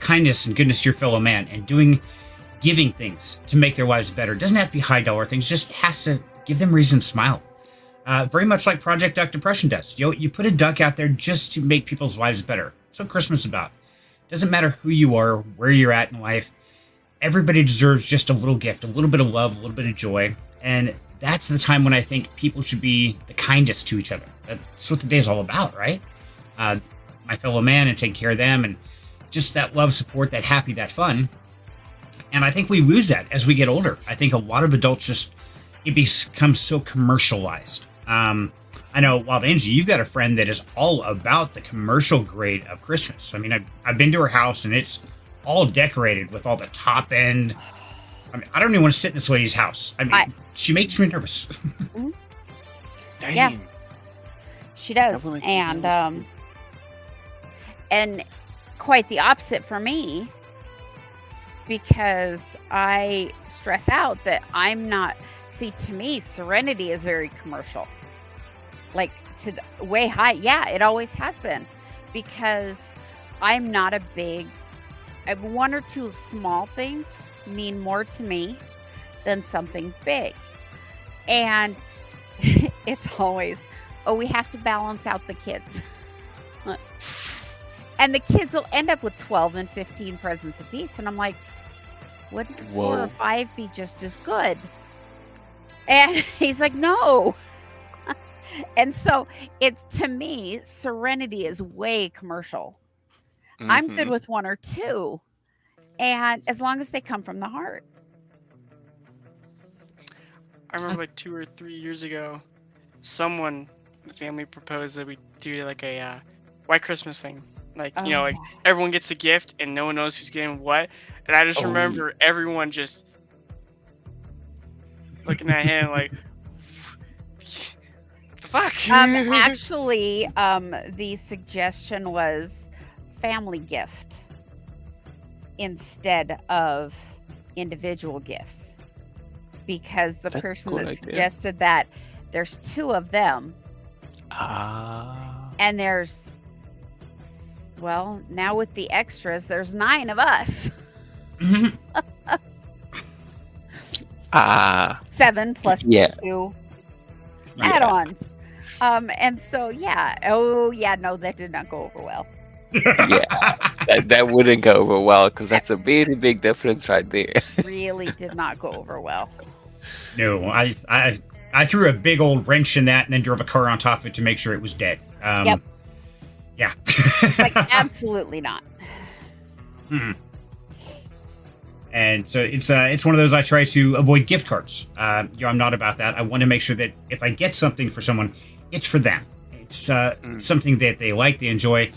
kindness and goodness to your fellow man, and giving things to make their lives better. It doesn't have to be high dollar things, just has to give them reason to smile. Very much like Project Duck Depression does. You put a duck out there just to make people's lives better. That's what Christmas is about. Doesn't matter who you are, where you're at in life. Everybody deserves just a little gift, a little bit of love, a little bit of joy. And that's the time when I think people should be the kindest to each other. That's what the day is all about, right? My fellow man and taking care of them, and just that love, support, that happy, that fun. And I think we lose that as we get older. I think a lot of adults it becomes so commercialized. I know, Wild Angie, you've got a friend that is all about the commercial grade of Christmas. I mean, I've been to her house and it's all decorated with all the top end. I mean, I don't even want to sit in this lady's house. I mean, she makes me nervous. Dang. Yeah. She That does. would make me And jealous, too. and quite the opposite for me, because I stress out that I'm not. See, to me, Serenity is very commercial, like to the way high. Yeah, it always has been, because I'm not a big. One or two small things mean more to me than something big, and it's always, oh, we have to balance out the kids. And the kids will end up with 12 and 15 presents apiece. And I'm like, wouldn't 4 or Whoa. 5 be just as good? And he's like, no. And so it's, to me, Serenity is way commercial. I'm good Mhm. with 1 or 2. And as long as they come from the heart. I remember like 2 or 3 years ago, someone in the family proposed that we do like a white Christmas thing. Like, Oh, like everyone gets a gift and no one knows who's getting what. And I just Oh. remember everyone just looking at him like, what the fuck? Actually, the suggestion was family gift instead of individual gifts, because the That's a person cool that idea. suggested that, there's 2 of them, Ah. and there's, well, now with the extras, there's 9 of us. Ah. 7 plus Yeah. 2 Yeah. add-ons. And so, yeah. Oh, yeah, no, that did not go over well. Yeah. That wouldn't go over well, because that's a very big difference right there. Really did not go over well. No, I threw a big old wrench in that and then drove a car on top of it to make sure it was dead. Yep. Yeah. Like, absolutely not. Mhm. And so it's one of those I try to avoid gift cards. I'm not about that. I want to make sure that if I get something for someone, it's for them. It's something that they like, they enjoy.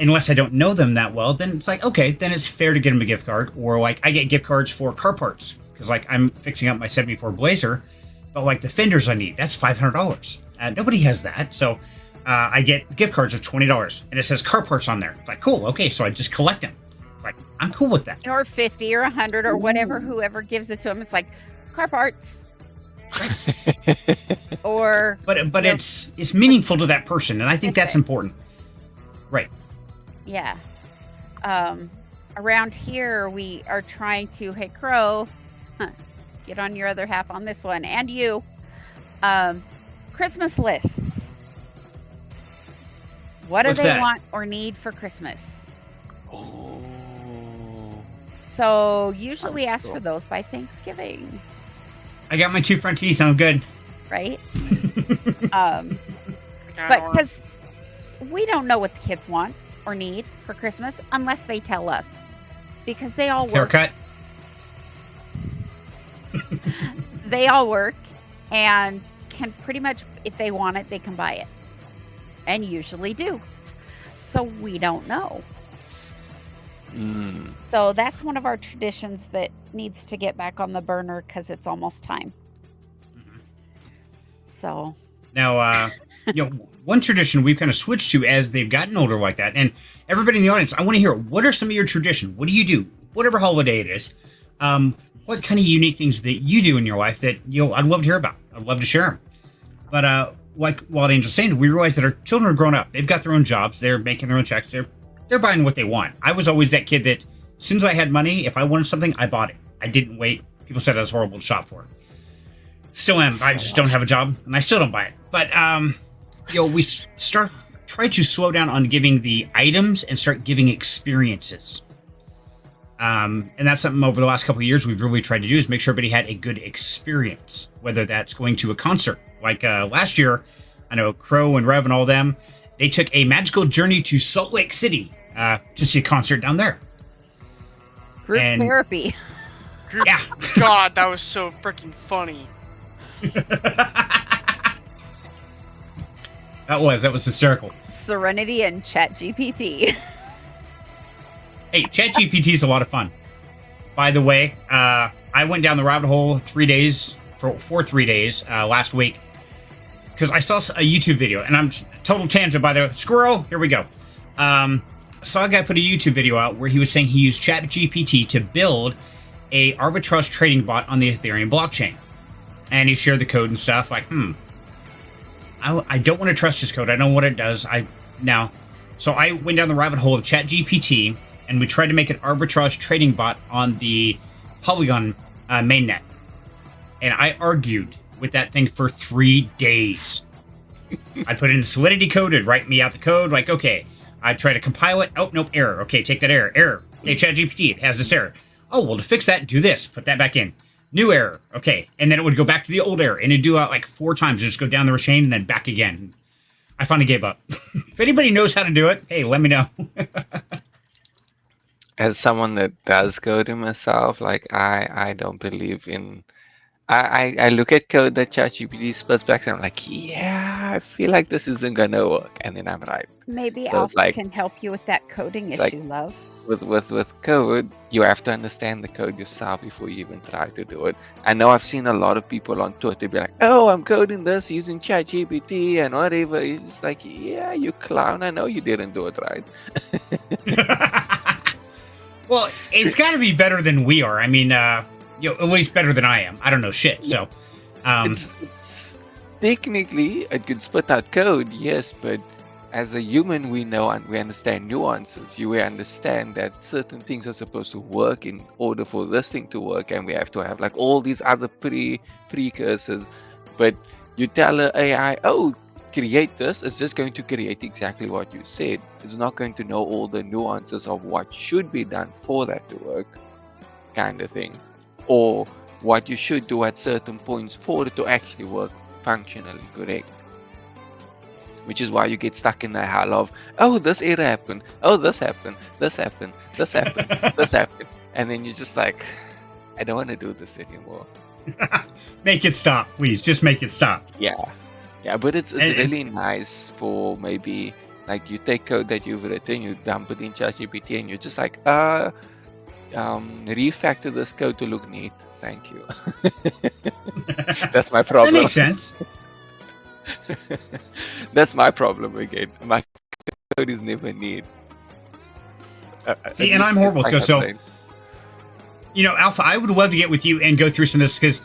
Unless I don't know them that well, then it's like, okay, then it's fair to get them a gift card. Or like I get gift cards for car parts because like I'm fixing up my '74 Blazer, but like the fenders I need, that's $500. Nobody has that, so I get gift cards of $20 and it says car parts on there. It's like, cool, okay, so I just collect them. Like, I'm cool with that. Or 50 or 100 or whatever, whoever gives it to them. It's like car parts. Or But Yeah. it's meaningful to that person, and I think that's Okay. important. Right. yeah. Around here, we are trying to, hey, Crow, get on your other half on this one, and you. Christmas lists. What do What's they that? want or need for Christmas? Oh. So usually we Sounds ask for cool. those by Thanksgiving, I got my 2 front teeth. I'm good. right? I kinda But don't- because we don't know what the kids want or need for Christmas unless they tell us, because they all work. Haircut. They all work and can pretty much, if they want it, they can buy it, and usually do. So we don't know. Mm. So that's one of our traditions that needs to get back on the burner because it's almost time. So Now, one tradition we've kind of switched to as they've gotten older like that, and everybody in the audience, I want to hear, what are some of your traditions? What do you do? Whatever holiday it is, what kind of unique things that you do in your life that, I'd love to hear about. I'd love to share them. But like Wild Angel's saying, we realize that our children are grown up. They've got their own jobs. They're making their own checks. They're buying what they want. I was always that kid that as soon as I had money, if I wanted something, I bought it. I didn't wait. People said I was horrible to shop for. Still am. I just don't have a job, and I still don't buy it. But we try to slow down on giving the items and start giving experiences. And that's something over the last couple of years we've really tried to do, is make sure everybody had a good experience, whether that's going to a concert. Like last year, I know Crow and Rev and all them, they took a magical journey to Salt Lake City to see a concert down there. group And- therapy. Yeah. God, that was so freaking funny. That was hysterical. Serenity and Chat GPT. Hey, ChatGPT is a lot of fun. By the way, I went down the rabbit hole for 3 days last week, because I saw a YouTube video, and I'm total tangent by the way. Squirrel, here we go. Saw a guy put a YouTube video out where he was saying he used ChatGPT to build a arbitrage trading bot on the Ethereum blockchain. And he shared the code and stuff. Like, I don't want to trust his code. I know what it does. So I went down the rabbit hole of ChatGPT, and we tried to make an arbitrage trading bot on the Polygon mainnet. And I argued with that thing for 3 days. I put in the Serenity code, it'd write me out the code, like, okay. I try to compile it. Oh, nope, error. Okay, take that error. Error. Okay, ChatGPT, it has this error. Oh, well, to fix that, do this. Put that back in. New error. Okay, and then it would go back to the old error, and it'd do it like 4 times. It'd just go down the chain and then back again. I finally gave up. If anybody knows how to do it, hey, let me know. As someone that does coding myself, like I don't believe in. I look at code that ChatGPT spits back, and I'm like, yeah, I feel like this isn't gonna work, and then I'm right. Maybe So it's Alpha like- can help you with that coding it's like- issue, love. With code, you have to understand the code yourself before you even try to do it. I know I've seen a lot of people on Twitter be like, "Oh, I'm coding this using ChatGPT and whatever." It's just like, yeah, you clown. I know you didn't do it right. Well, it's got to be better than we are. I mean, at least better than I am. I don't know shit, so. It's technically it could spit out code, yes, but as a human, we know and we understand nuances. We understand that certain things are supposed to work in order for this thing to work, and we have to have like all these other precursors. But you tell an AI, "Oh, create this," it's just going to create exactly what you said. It's not going to know all the nuances of what should be done for that to work, kind of thing, or what you should do at certain points for it to actually work functionally correct. Which is why you get stuck in the hell of, "Oh, this error happened. Oh, this happened. This happened. This happened. This happened." And then you're just like, I don't want to do this anymore. Make it stop, please. Just make it stop. Yeah. Yeah, but it's And- really nice for maybe, like, you take code that you've written, you dump it in ChatGPT, and you're just like, refactor this code to look neat. Thank you. That's my That problem. makes sense. That's my problem again. My code is never neat. See, and I'm horrible with code, so- Alpha, I would love to get with you and go through some of this, because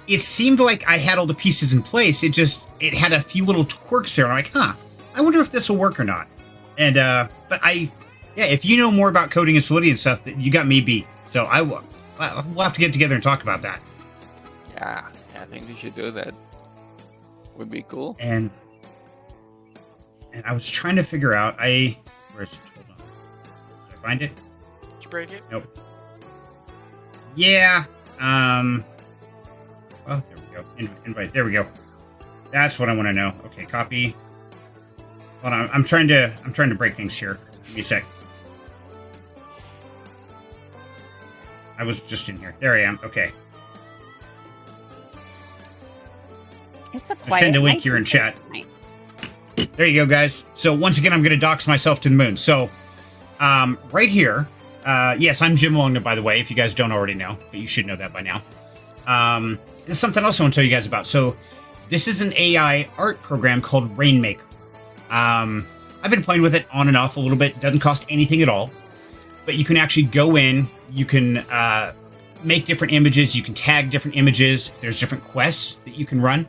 it seemed like I had all the pieces in place. It had a few little quirks there. I'm like, I wonder if this will work or not. And, but if you know more about coding and Solidity and stuff, you got me beat. So we'll have to get together and talk about that. Yeah, I think we should do that. Would be cool. And I was trying to figure out, where is it? Hold on. Did I find it? Did you break it? Nope. Yeah. Oh, there we go. Invite. There we go. That's what I want to know. Okay, copy. Hold on. I'm trying to break things here. Give me a sec. I was just in here. There I am. Okay. It's a I'll quiet send a link night here in for chat. tonight. There you go, guys. So once again, I'm going to dox myself to the moon. So right here, yes, I'm Jim Long, by the way, if you guys don't already know, but you should know that by now. This is something else I want to tell you guys about. So this is an AI art program called Rainmaker. I've been playing with it on and off a little bit. It doesn't cost anything at all, but you can actually go in, you can make different images, you can tag different images. There's different quests that you can run.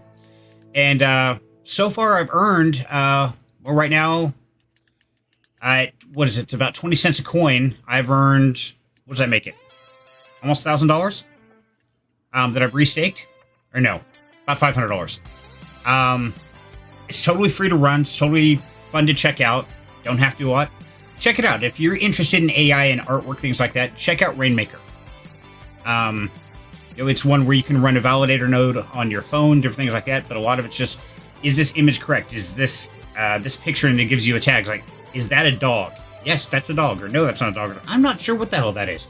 And so far I've earned, right now, what is it? It's about 20 cents a coin. I've earned, what does that make it? Almost $1,000 that I've restaked. Or no, about $500. It's totally free to run. It's totally fun to check out. Don't have to do a lot. Check it out. If you're interested in AI and artwork, things like that, check out Rainmaker. It's one where you can run a validator node on your phone, different things like that. But a lot of it's just, is this image correct? Is this this picture, and it gives you a tag like, is that a dog? Yes, that's a dog. Or no, that's not a dog. I'm not sure what the hell that is.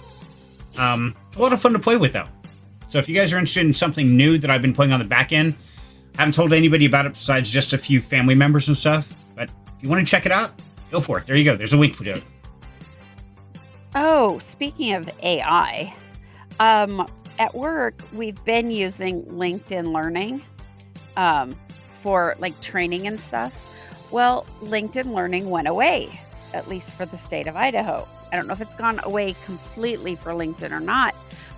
It's a lot of fun to play with, though. So if you guys are interested in something new that I've been playing on the back end, I haven't told anybody about it besides just a few family members and stuff. But if you want to check it out, go for it. There you go. There's a link for it. Oh, speaking of AI, at work we've been using LinkedIn Learning for like training and stuff. Well, LinkedIn Learning went away, at least for the state of Idaho. I don't know if it's gone away completely for LinkedIn or not,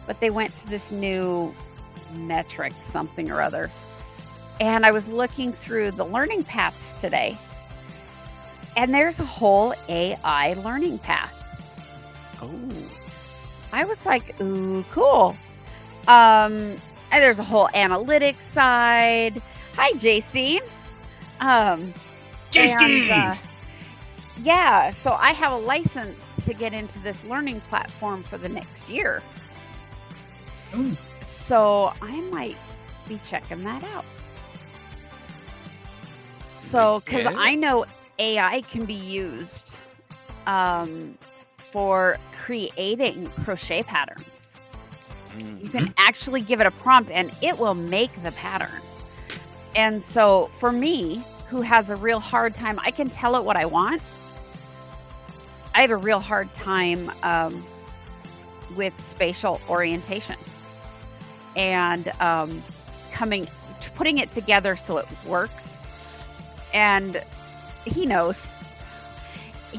but they went to this new metric something or other. And I was looking through the learning paths today, and there's a whole AI learning path. Oh. I was like, ooh, cool. And there's a whole analytics side. Hi, J-Steen. J-Steen! Yeah, so I have a license to get into this learning platform for the next year. Ooh. So I might be checking that out. So, because Okay. I know AI can be used for creating crochet patterns. You can actually give it a prompt and it will make the pattern. And so for me, who has a real hard time, I can tell it what I want. I have a real hard time with spatial orientation and putting it together so it works. And he knows.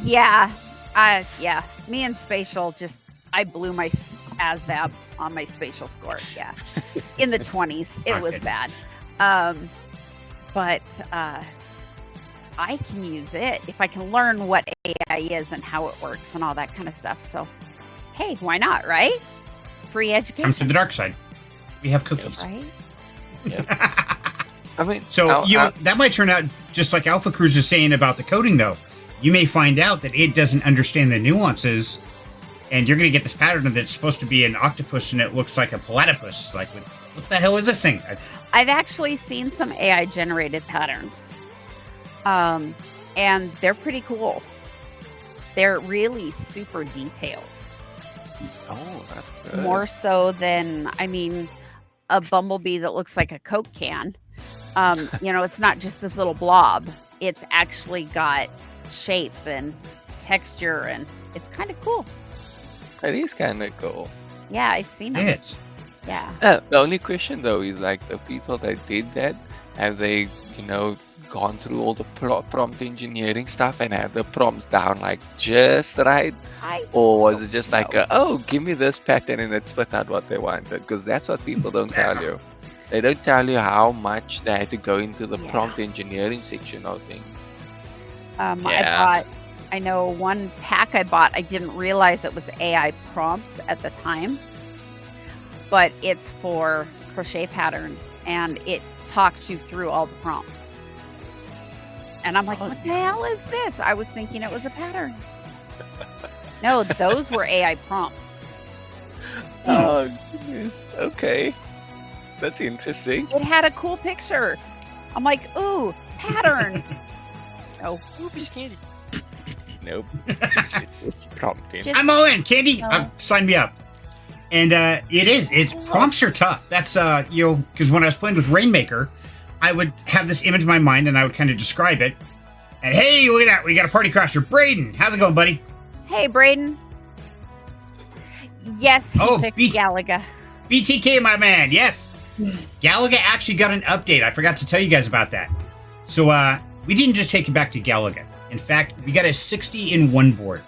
Yeah. Me and spatial I blew my ASVAB on my spatial score. Yeah. In the 20s. It was Okay. bad. But I can use it if I can learn what AI is and how it works and all that kind of stuff. So, hey, why not, right? Free Come education. to the dark side. We have cookies. Right? I mean, So I'll- that might turn out just like Alpha Cruz is saying about the coding, though. You may find out that it doesn't understand the nuances, and you're going to get this pattern that's supposed to be an octopus, and it looks like a platypus. Like, what the hell is this thing? I've actually seen some AI generated patterns. And they're pretty cool. They're really super detailed. oh, that's good. More so than, a bumblebee that looks like a Coke can. It's not just this little blob. It's actually got shape and texture, and it's kind of cool. It is kind of cool. Yeah, I've seen them. It's Yeah. The only question though is like the people that did that, have they, gone through all the prompt engineering stuff and had the prompts down like just right? Or was it just like, give me this pattern and it spit out what they wanted? Because that's what people don't tell you. They don't tell you how much they had to go into the Yeah. prompt engineering section of things. I know one pack I bought, I didn't realize it was AI prompts at the time, but it's for crochet patterns and it talks you through all the prompts. And I'm like, what the hell is this? I was thinking it was a pattern. No, those were AI prompts. So Oh, goodness. Okay. That's interesting. it had a cool picture. I'm like, ooh, pattern. No, Ooh, piece of candy. Nope. It's prompting. just I'm all in, Candy. No. Sign me up. And it's prompts are tough. That's because when I was playing with Rainmaker, I would have this image in my mind and I would kind of describe it. And hey, look at that, we got a party crasher, Braden. How's it going, buddy? Hey, Braden. Yes, he fixed Galaga. BTK, my man. Yes, Galaga actually got an update. I forgot to tell you guys about that. So we didn't just take it back to Galaga. In fact, we got a 60-in-1 board.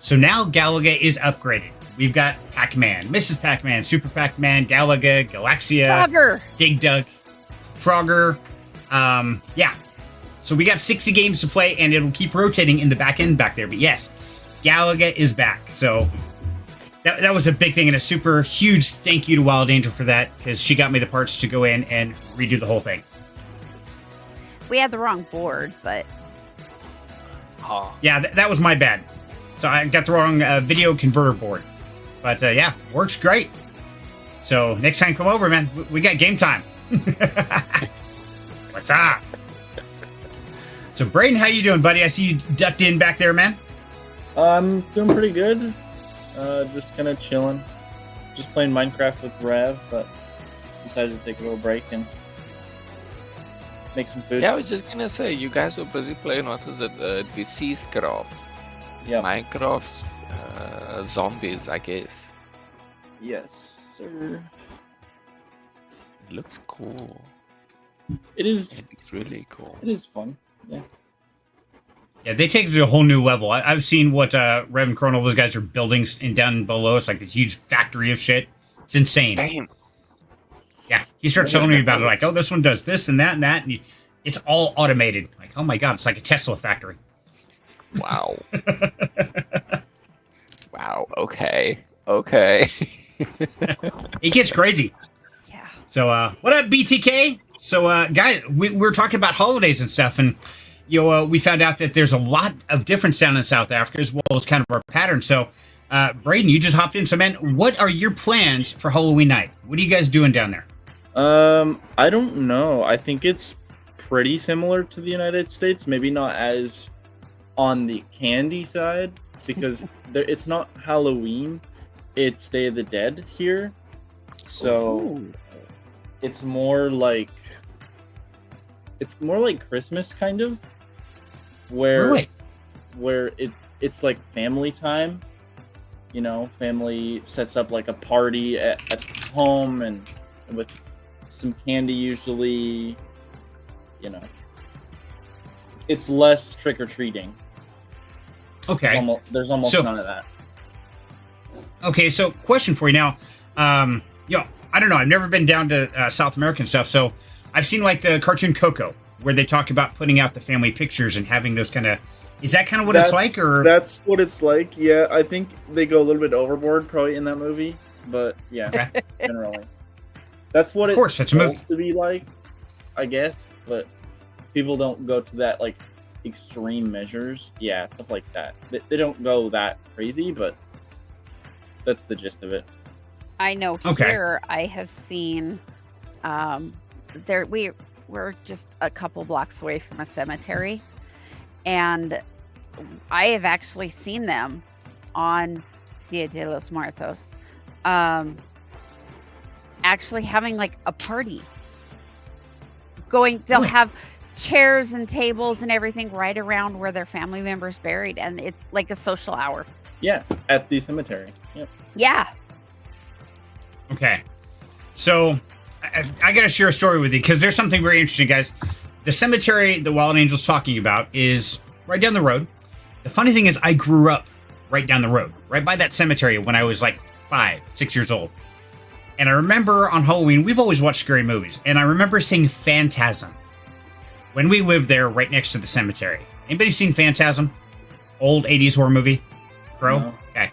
So now Galaga is upgraded. We've got Pac-Man, Mrs. Pac-Man, Super Pac-Man, Galaga, Galaxia, Frogger. Dig Dug, Frogger. Yeah. So we got 60 games to play, and it'll keep rotating in the back end back there. But yes, Galaga is back. So that was a big thing, and a super huge thank you to Wild Angel for that, because she got me the parts to go in and redo the whole thing. We had the wrong board, but Oh, Yeah, that was my bad. So I got the wrong video converter board. But yeah, works great. So next time, come over, man. We got game time. What's up? So Braden, how you doing, buddy? I see you ducked in back there, man. I'm doing pretty good. Just kind of chilling. Just playing Minecraft with Rev, but decided to take a little break and make some food. yeah, I was just gonna say, you guys were busy playing, what was it, Deceased Craft? Yeah. Minecraft zombies, I guess. Yes, sir. It looks cool. It is. It's really cool. It is fun. Yeah. Yeah, they take it to a whole new level. I've seen what Rev and Chrono, those guys are building down below us, like this huge factory of shit. It's insane. Damn. Yeah, he starts telling me about it, like, oh, this one does this and that, and it's all automated. Like, oh my god, it's like a Tesla factory. Wow. Wow. Okay. Okay. It gets crazy. Yeah. So, what up, BTK? So, guys, we're talking about holidays and stuff, and we found out that there's a lot of difference down in South Africa as well as kind of our pattern. So, Braden, you just hopped in. So, man, what are your plans for Halloween night? What are you guys doing down there? I don't know. I think it's pretty similar to the United States. Maybe not as on the candy side, because it's not Halloween. It's Day of the Dead here. So it's more like Christmas kind of, where it's like family time. You know, family sets up like a party at home and with some candy usually. You know, it's less trick or treating. Okay. There's almost none of that. Okay, so question for you now. I don't know. I've never been down to South American stuff, so I've seen like the cartoon Coco, where they talk about putting out the family pictures and having those kind of. Is that kind of what it's like, or that's what it's like? Yeah, I think they go a little bit overboard probably in that movie, but yeah, okay. Generally, that's what it's supposed to be like, I guess. But people don't go to that like extreme measures. Yeah, stuff like that. They don't go that crazy, but that's the gist of it. I know here I have seen we're just a couple blocks away from a cemetery, and I have actually seen them on Dia de los Muertos actually having like a party. They'll have chairs and tables and everything right around where their family members buried, and it's like a social hour. Yeah, at the cemetery. Yep. Yeah. Okay. So, I got to share a story with you, because there's something very interesting, guys. The cemetery that Wild Angel's talking about is right down the road. The funny thing is, I grew up right down the road, right by that cemetery when I was like 5, 6 years old. And I remember on Halloween, we've always watched scary movies, and I remember seeing Phantasm when we lived there right next to the cemetery. Anybody seen Phantasm? Old 80s horror movie? Crow? No. Okay.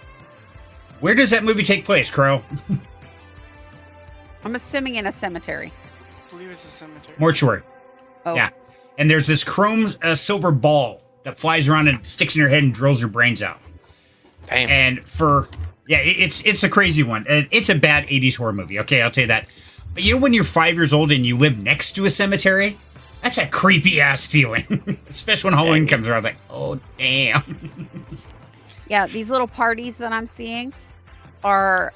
Where does that movie take place, Crow? I'm assuming in a cemetery. I believe it's a cemetery. Mortuary. Oh. Yeah. And there's this chrome silver ball that flies around and sticks in your head and drills your brains out. Damn. And it's a crazy one. It's a bad 80s horror movie. Okay, I'll tell you that. But when you're 5 years old and you live next to a cemetery, that's a creepy ass feeling. Especially when Halloween comes around, like, oh damn. Yeah, these little parties that I'm seeing are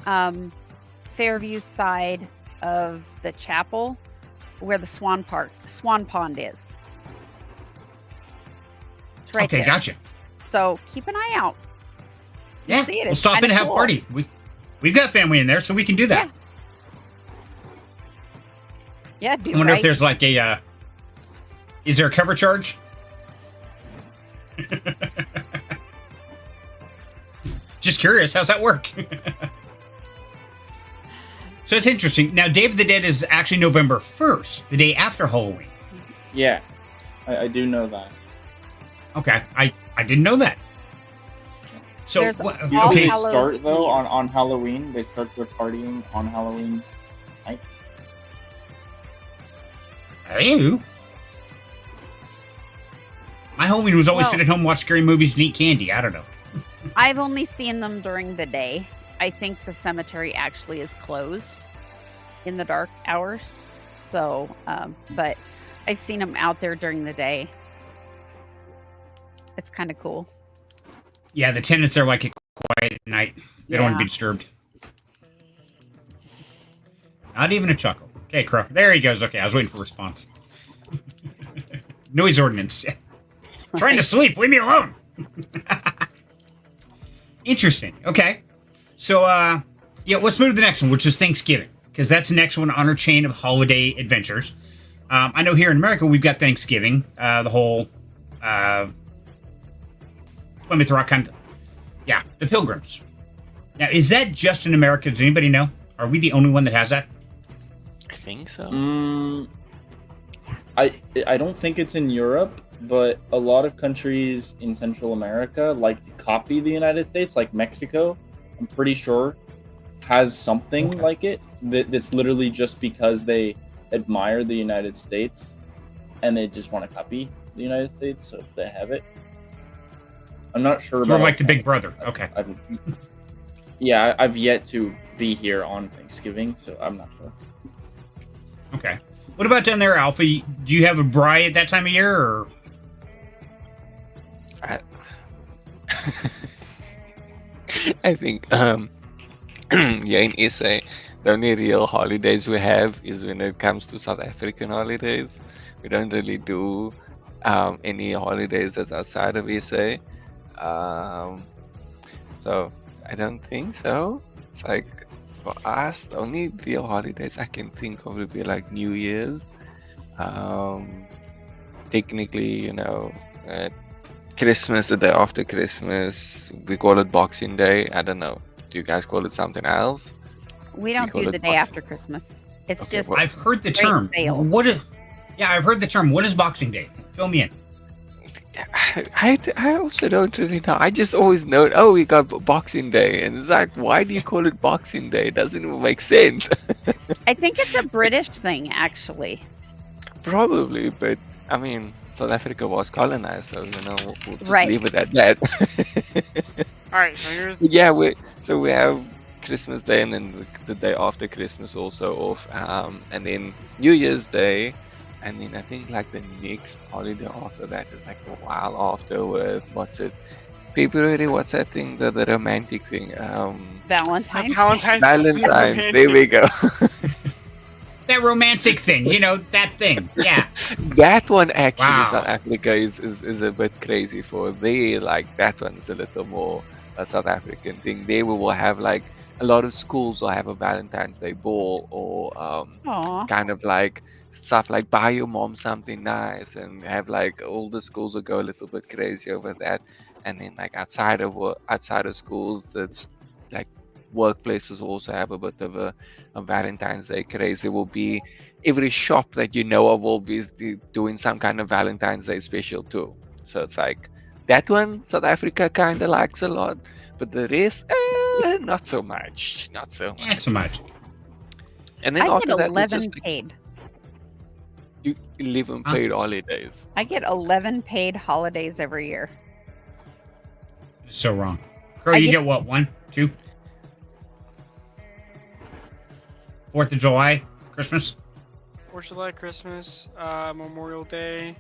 Fairview side of the chapel, where the Swan Pond is. It's right there. Okay, gotcha. So keep an eye out. Yeah, See it. we'll It's stop in kinda and have a cool. party. We've got family in there, so we can do that. Yeah, do I wonder if right. there's like a. Is there a cover charge? Just curious, how's that work? So it's interesting. Now, Day of the Dead is actually November 1st, the day after Halloween. Yeah, I do know that. Okay, I didn't know that. So, There's Usually All they Hallows start though Eve. on Halloween. They start their partying on Halloween night. Ew. My Halloween was always Well- sit at home, watch scary movies, and eat candy. I don't know. I've only seen them during the day. I think the cemetery actually is closed in the dark hours. So, but I've seen them out there during the day. It's kind of cool. Yeah, the tenants are like it quiet at night. They don't want to be disturbed. Not even a chuckle. Okay, Crow. There he goes. Okay, I was waiting for a response. Noise ordinance. Trying to sleep. Leave me alone. Interesting. Okay. So, let's move to the next one, which is Thanksgiving, because that's the next one on our chain of holiday adventures. I know here in America we've got Thanksgiving, the whole Plymouth Rock kind of, yeah, the Pilgrims. Now, is that just in America? Does anybody know? Are we the only one that has that? I think so. I don't think it's in Europe, but a lot of countries in Central America like to copy the United States, like Mexico. I'm pretty sure has something like it that's literally just because they admire the United States and they just want to copy the United States, so they have it. I'm not sure. Sort of like the Big Brother. Okay. I've yet to be here on Thanksgiving, so I'm not sure. Okay. What about down there, Alpha? Do you have a braai at that time of year, or? I think yeah, in SA, the only real holidays we have is when it comes to South African holidays. We don't really do any holidays that's outside of SA. So I don't think so. It's like for us, the only real holidays I can think of would be like New Year's. Technically, you know, Christmas, the day after Christmas, we call it Boxing Day. I don't know. Do you guys call it something else? We don't do the day after Christmas. It's Okay, just well, I've heard the term. sales. Yeah, I've heard the term. What is Boxing Day? Fill me in. I also don't really know. I just always know, oh, we got Boxing Day. And it's like, why do you call it Boxing Day? It doesn't even make sense. I think it's a British thing, actually. Probably, but I mean, South Africa was colonized, so you know, we'll just Right. leave it at that. All right, so here's Yeah, we have Christmas Day and then the day after Christmas also off, and then New Year's Day, and then I think like the next holiday after that is like a while after with February? What's that thing? The romantic thing? Valentine's. Valentine's. There we go. That romantic thing, you know, that thing. Yeah. That one actually, Wow. South Africa is a bit crazy for. They like that one's a little more a South African thing. They will have like a lot of schools will have a Valentine's Day ball or Aw. kind of like stuff like buy your mom something nice, and have like all the schools will go a little bit crazy over that. And then like outside of schools, that's like workplaces also have a bit of a Valentine's Day craze. There will be every shop that you know of will be doing some kind of Valentine's Day special too. So it's like that one South Africa kind of likes a lot, but the rest, not so much. Not so much. Not so much. And then I after get that, it's 11 just like paid. 11 paid holidays. I get 11 paid holidays every year. So wrong. Crow, I you get- get what? 1, 2? 4th of July, Christmas. 4th of July, Christmas, Memorial Day.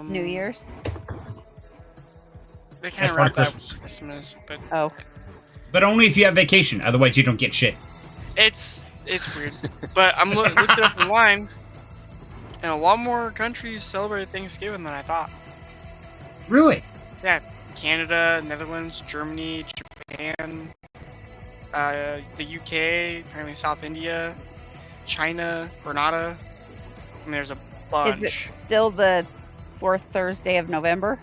New Year's. They That's kind of part wrap of that Christmas. with Christmas, but Oh. But only if you have vacation. Otherwise, you don't get shit. it's weird. But I'm looking it up online, and a lot more countries celebrate Thanksgiving than I thought. Really? Yeah, Canada, Netherlands, Germany, Japan, the UK, apparently South India, China, Grenada, and there's a bunch. Is it still the 4th Thursday of November?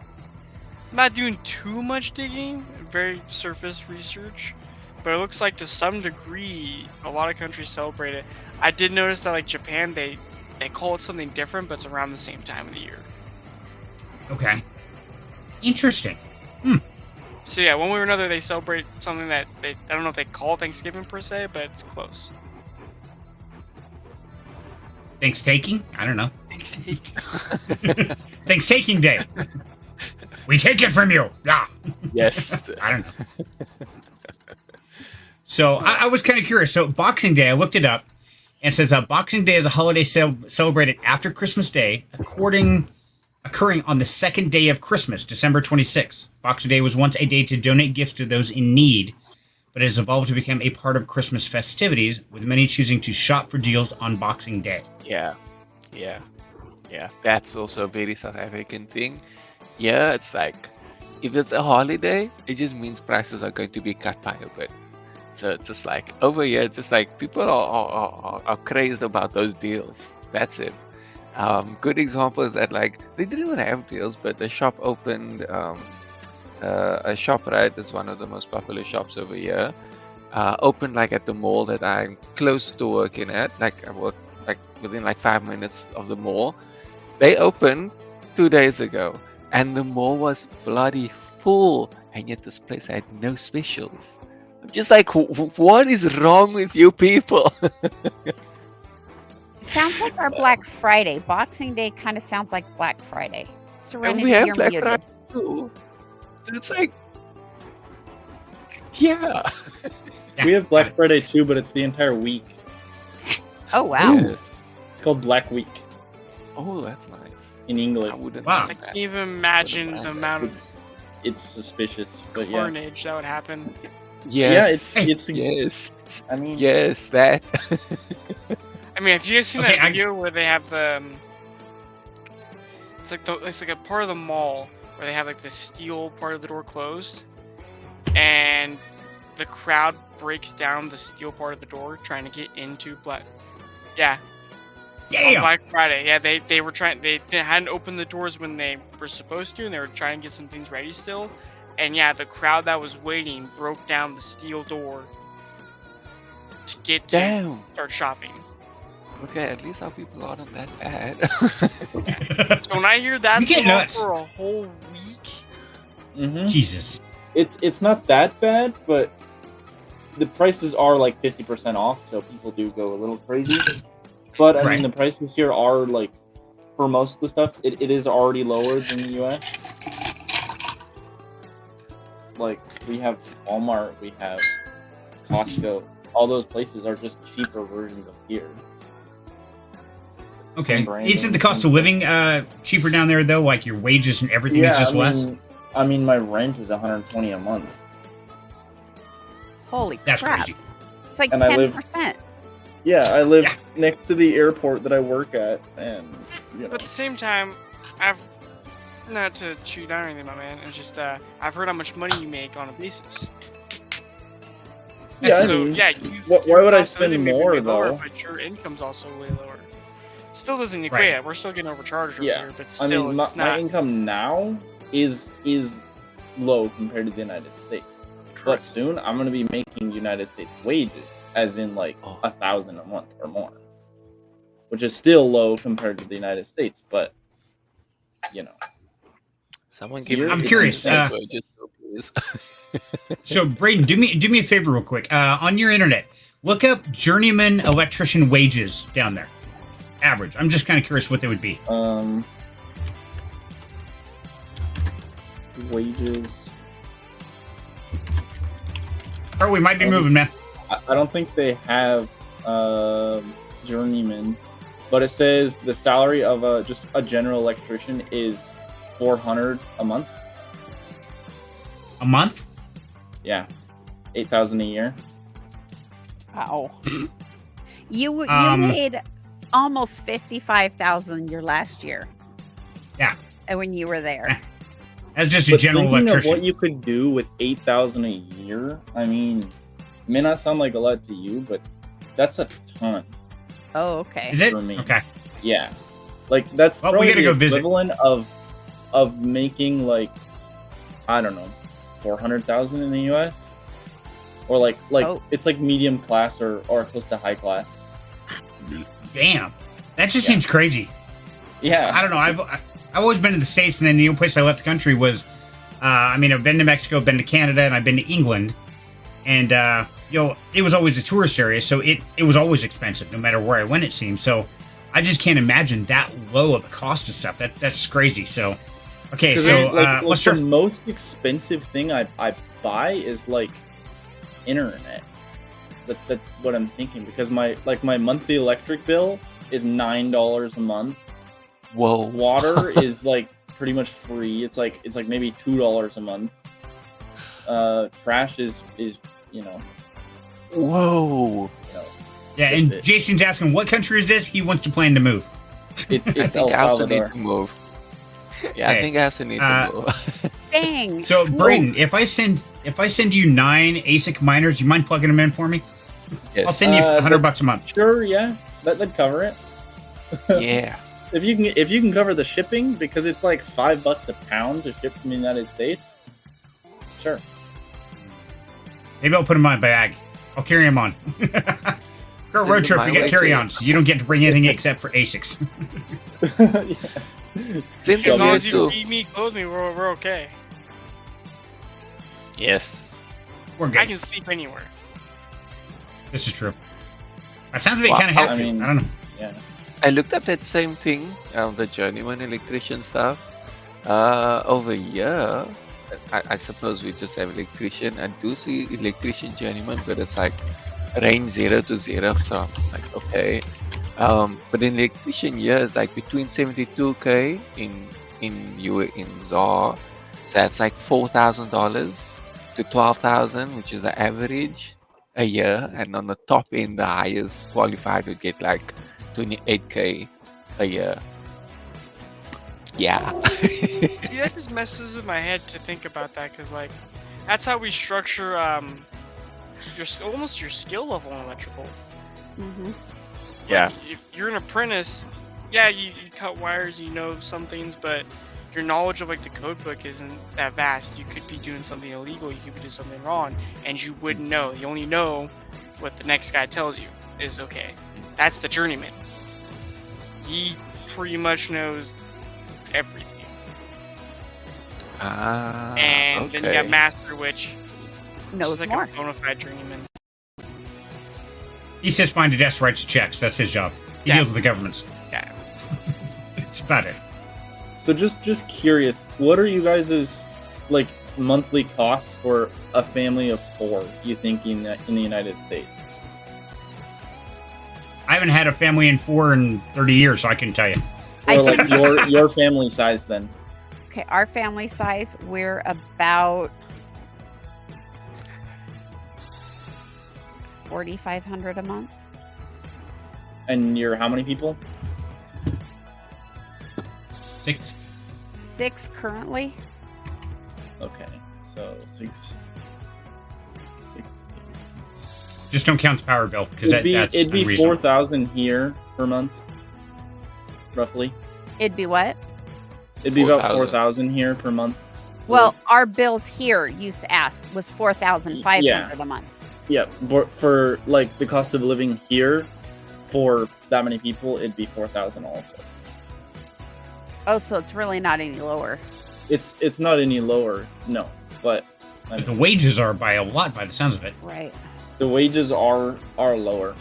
I'm not doing too much digging, very surface research, but it looks like to some degree a lot of countries celebrate it. I did notice that like Japan, they call it something different, but it's around the same time of the year. Okay. Interesting. So yeah, one way or another, they celebrate something that I don't know if they call Thanksgiving per se, but it's close. Thanks taking? I don't know. Thanksgiving. Thanks taking day. We take it from you. Yeah. Yes. I don't know. So I was kind of curious. So Boxing Day, I looked it up, and it says Boxing Day is a holiday celebrated after Christmas Day, occurring on the second day of Christmas, December 26th. Boxing Day was once a day to donate gifts to those in need, but it has evolved to become a part of Christmas festivities, with many choosing to shop for deals on Boxing Day. Yeah. That's also a very South African thing. Yeah, it's like if it's a holiday, it just means prices are going to be cut by a bit. So it's just like over here, it's just like people are crazed about those deals. That's it. Good example is that like they didn't even have deals, but the shop opened a shop, right? It's one of the most popular shops over here. Opened like at the mall that I'm close to working at. Like I work like within like 5 minutes of the mall. They opened 2 days ago, and the mall was bloody full, and yet this place had no specials. I'm just like, what is wrong with you people? Sounds like our Black Friday. Boxing Day kind of sounds like Black Friday. And Serenity, we have you're Black muted. Friday too. So it's like, yeah. We have Black Friday too, but it's the entire week. Oh wow! Yes. It's called Black Week Oh, that's nice. in I England. wouldn't. Wow. mind I that. can't even imagine the amount of It's suspicious, but yeah. carnage that would happen. Yes. Yeah, it's Yes. I mean, Yes, that. I mean, have you guys seen Okay, that video where they have the? It's like a part of the mall where they have like the steel part of the door closed, and the crowd breaks down the steel part of the door trying to get into Black. Yeah, on Damn. Black Friday. Yeah, they were trying. They hadn't opened the doors when they were supposed to, and they were trying to get some things ready still. And yeah, the crowd that was waiting broke down the steel door to get to Damn. start shopping. Okay, at least our people aren't that bad. So when I hear that You get song nuts. for a whole week, mhm. Jesus. It's not that bad, but the prices are like 50% off, so people do go a little crazy. But I Right. mean, the prices here are like, for most of the stuff, it is already lower than the US. Like we have Walmart, we have Costco. All those places are just cheaper versions of here. Okay. Same brand Isn't the and- cost of living cheaper down there though? Like your wages and everything is just less. I mean, my rent is $120 a month. Holy That's crap! crazy. It's like And I live- 10%. Yeah, I live Yeah. next to the airport that I work at, and you know, but at the same time, I've not to chew down anything, my man. It's just I've heard how much money you make on a basis. yeah, I So mean, yeah, why your would I cost of living spend may be more way lower, though? But your income's also way lower. Still doesn't equate Right. it. We're still getting overcharged over Yeah. here, but I still, mean, it's my not. income now is low compared to the United States. But correct. soon I'm gonna be making United States wages, as in like Oh. 1,000 a month or more, which is still low compared to the United States. But you know, Someone give I'm me curious, the wages, please. So Braden, do me a favor real quick. On your internet, look up journeyman electrician wages down there. Average. I'm just kind of curious what they would be. wages. Or we might be moving, man. I don't think they have journeyman, but it says the salary of just a general electrician is $400 a month. A month? Yeah, 8,000 a year. Wow. You Um, made almost 55,000 your last year. Yeah. When you were there. As just a But general thinking electrician. of what you could do with 8,000 a year, I mean, it may not sound like a lot to you, but that's a ton. Oh, okay. Is it? for me. Okay. Yeah, like that's Well, we probably gotta the go visit. equivalent of making like, I don't know, 400,000 in the U.S. or like Oh. it's like medium class or close to high class. Damn. That just Yeah. seems crazy. Yeah, I don't know. I've always been to the States, and then the only place I left the country was, I've been to Mexico, been to Canada, and I've been to England. And, it was always a tourist area, so it was always expensive, no matter where I went, it seemed. So I just can't imagine that low of a cost of stuff. That's crazy. So, okay, 'Cause so like, let's the start. most expensive thing I buy is like internet. That's what I'm thinking, because my monthly electric bill is $9 a month. Whoa. Water is like pretty much free. It's like maybe $2 a month. Trash is Whoa. Yeah, and it. Jason's asking, what country is this? He wants to plan to move. it's I El think I also need Salvador. to move. Yeah, I Okay. think I also need to move. Dang. So, Braden, if I send you 9 ASIC miners, you mind plugging them in for me? Yes. I'll send you $100 a month. Sure, yeah, that'd cover it. Yeah. If you can cover the shipping, because it's like $5 a pound to ship from the United States. Sure. Maybe I'll put him in my bag. I'll carry him on. For a road trip, we got carry-ons. You don't get to bring anything except for ASICs. Cynthia, As long as you too. feed me, clothe me, we're okay. Yes. We're I good. can sleep anywhere. This is true. That sounds like Wow, you kind of have I to. mean- I don't know. Yeah. I looked up that same thing, the journeyman electrician stuff. Over here, I suppose we just have electrician. I do see electrician journeyman, but it's like range 0 to 0, so I'm just like, okay. But in electrician here is like between 72k in ZAR, so that's like $4,000 to 12,000, which is the average a year, and on the top end, the highest qualified would get like 28k a year. Yeah. See, that just messes with my head to think about that, because like, that's how we structure almost your skill level in electrical. Mm-hmm. Yeah. If you're an apprentice, yeah, you cut wires, you know some things, but your knowledge of like the code book isn't that vast. You could be doing something illegal, you could be doing something wrong, and you wouldn't know. You only know what the next guy tells you is okay. That's the journeyman. He pretty much knows everything. And Okay. then you got master, which Knows is like more. a bona fide journeyman. He sits behind a desk, writes checks. That's his job. He Yeah. deals with the governments. Yeah. That's about it. So just curious, what are you guys' like monthly costs for a family of 4? You think in the United States? I haven't had a family in 4 in 30 years, so I can tell you. I Or like think- your family size then? Okay, our family size, we're about 4,500 a month. And you're how many people? 6. 6 currently. Okay, so 6. Just don't count the power bill, because that's It'd be unreasonable. 4,000 here per month, roughly. It'd be what? It'd be about 4,000. 4,000 here per month. Well, our bills here, you asked, was 4,500 Yeah. a month. Yeah, but for like the cost of living here, for that many people, it'd be 4,000 also. Oh, so it's really not any lower. It's not any lower, no. But I But the mean, wages are by a lot, by the sounds of it. Right. the wages are lower.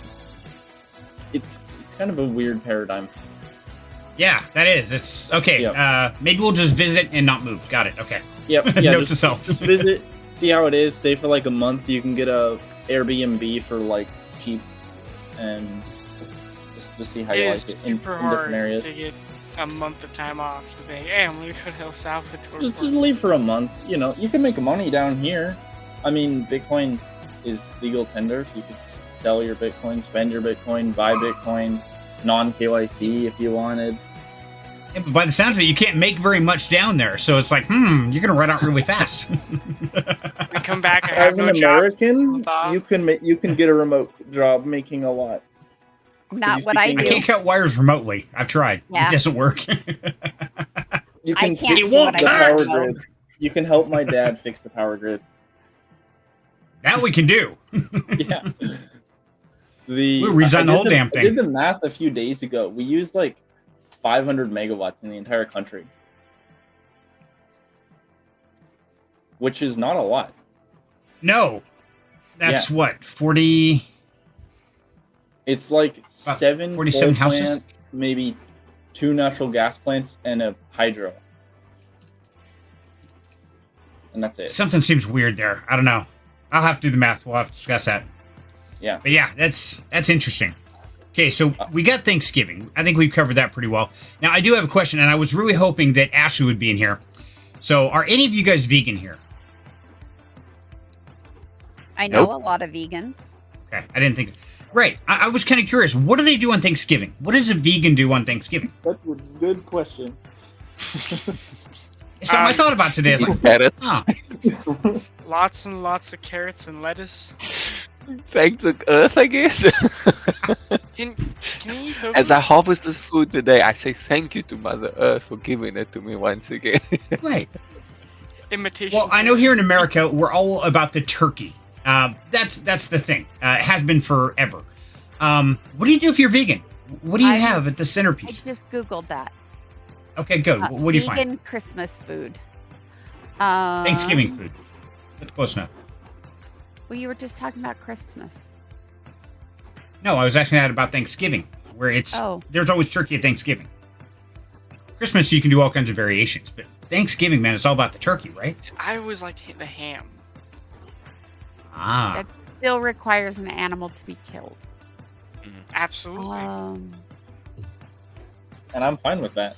It's kind of a weird paradigm. Yeah, that is. It's okay. Yep. Maybe we'll just visit and not move. Got it. Okay. Yep. Yeah. Note to just, self. just visit, see how it is. Stay for like a month. You can get a Airbnb for like cheap, and just see how It you is like it in super different hard areas. to get a month of time off to think, hey, I'm gonna go to El Salvador. Just for- leave for a month. You know, you can make money down here. I mean, Bitcoin is legal tender, so you could sell your Bitcoin, spend your Bitcoin, buy Bitcoin, non-KYC if you wanted. Yeah, but by the sounds of it, you can't make very much down there. So it's like, you're gonna run out really fast. and come back and have As no an job. American, Bob. you can get a remote job making a lot. Not you what speak I I English? do. can't cut wires remotely. I've tried. Yeah. It doesn't work. You I can can't fix do what the I power want. grid. You can help my dad fix the power grid. That we can do. Yeah. We redesigned the whole damn I thing. did the math a few days ago. We used like 500 megawatts in the entire country, which is not a lot. No. That's what, 40? It's like About 7 47 coal houses? plants, maybe 2 natural gas plants, and a hydro. And that's it. Something seems weird there. I don't know. I'll have to do the math. We'll have to discuss that. Yeah. But yeah, that's interesting. Okay, so we got Thanksgiving. I think we've covered that pretty well. Now, I do have a question, and I was really hoping that Ashley would be in here. So, are any of you guys vegan here? I know Nope. a lot of vegans. Okay, I didn't think. Right, I was kind of curious. What do they do on Thanksgiving? What does a vegan do on Thanksgiving? That's a good question. Something I thought about today. I was like, Carrot. oh, Lots and lots of carrots and lettuce. Thank the earth, I guess. Can you hope As I harvest this food today, I say thank you to Mother Earth for giving it to me once again. Right. imitation? Well, I know here in America, we're all about the turkey. That's the thing. It has been forever. What do you do if you're vegan? What do you have at the I centerpiece? just Googled that. Okay, good. What do you find? Vegan Christmas food. Thanksgiving food. That's close enough. Well, you were just talking about Christmas. No, I was asking that about Thanksgiving, where there's always turkey at Thanksgiving. Christmas, you can do all kinds of variations, but Thanksgiving, man, it's all about the turkey, right? I was like the ham. Ah. That still requires an animal to be killed. Absolutely. And I'm fine with that.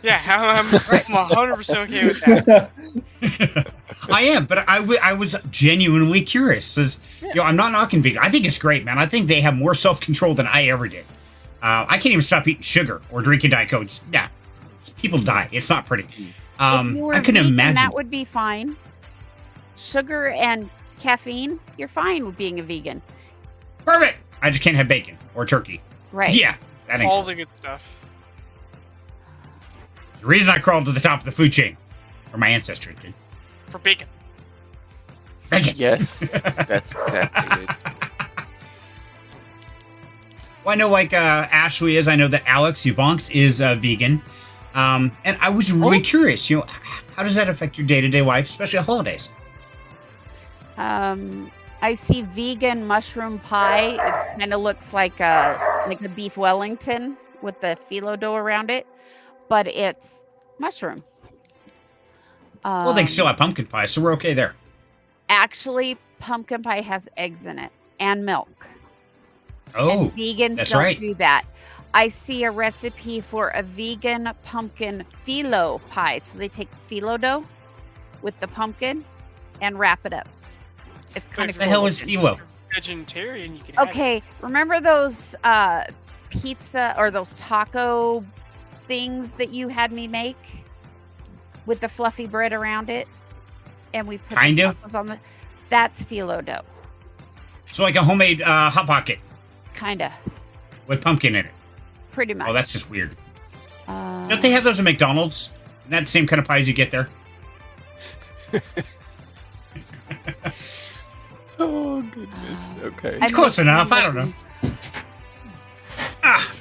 Yeah, I'm 100% okay with that. I am, but I was genuinely curious. I'm not knocking vegan. I think it's great, man. I think they have more self-control than I ever did. I can't even stop eating sugar or drinking Diet Coke. Yeah, people die. It's not pretty. If you I were couldn't vegan, imagine. that would be fine. Sugar and caffeine, you're fine with being a vegan. Perfect. I just can't have bacon or turkey. Right. Yeah, that ain't All cool. the good stuff. The reason I crawled to the top of the food chain, or my ancestors did. For bacon. Bacon. Yes, that's exactly it. Well, I know like Ashley is. I know that Alex Eubanks is vegan. And I was really curious, how does that affect your day-to-day life, especially at holidays? I see vegan mushroom pie. It kind of looks like a beef Wellington with the phyllo dough around it, but it's mushroom. Well, they still have pumpkin pie, so we're okay there. Actually, pumpkin pie has eggs in it and milk. Oh, and vegans that's don't right. do that. I see a recipe for a vegan pumpkin phyllo pie. So they take phyllo dough with the pumpkin and wrap it up. It's kind of the hell is phyllo? Vegetarian, you can have okay. it. Remember those pizza or those taco things that you had me make with the fluffy bread around it, and we put Kind the of. tacos on the. That's phyllo dough, So like a homemade Hot Pocket kinda, with pumpkin in it. pretty much. Oh, that's just weird. Uh, Don't they have those at McDonald's? Isn't that the same kind of pies you get there? Oh goodness. Okay. It's close enough. I don't know.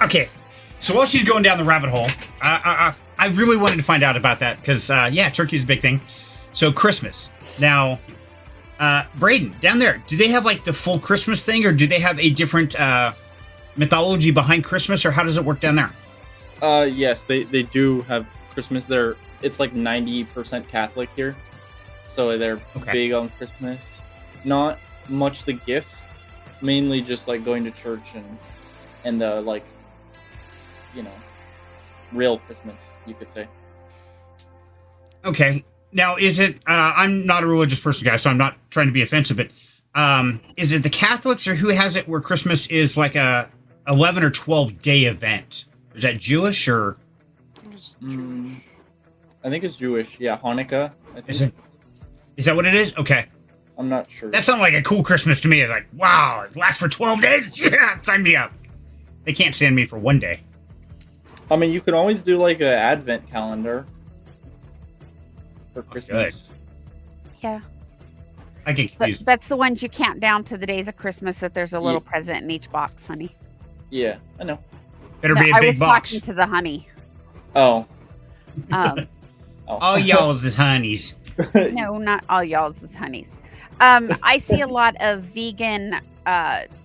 Okay. So while she's going down the rabbit hole, I really wanted to find out about that because, turkey's a big thing. So Christmas. Now, Braden, down there, do they have like the full Christmas thing or do they have a different mythology behind Christmas or how does it work down there? Yes, they do have Christmas. It's like 90% Catholic here, so they're big on Christmas. Not much the gifts, mainly just like going to church and the like, real Christmas, you could say. Okay. Now, is it, I'm not a religious person, guys, so I'm not trying to be offensive, but is it the Catholics or who has it where Christmas is like a 11 or 12 day event? Is that Jewish or? I think it's Jewish. Yeah, Hanukkah. I think. Is that what it is? Okay. I'm not sure. That sounded like a cool Christmas to me. It's like, wow, it lasts for 12 days? Yeah, sign me up. They can't stand me for one day. I mean, you could always do like an advent calendar for Christmas. yeah. I get confused. That's the ones you count down to the days of Christmas that there's a little present in each box, honey. Yeah, I know. Better be a I big was box. talking to the honey. Oh. All y'all's is honeys. No, not all y'all's is honeys. I see a lot of vegan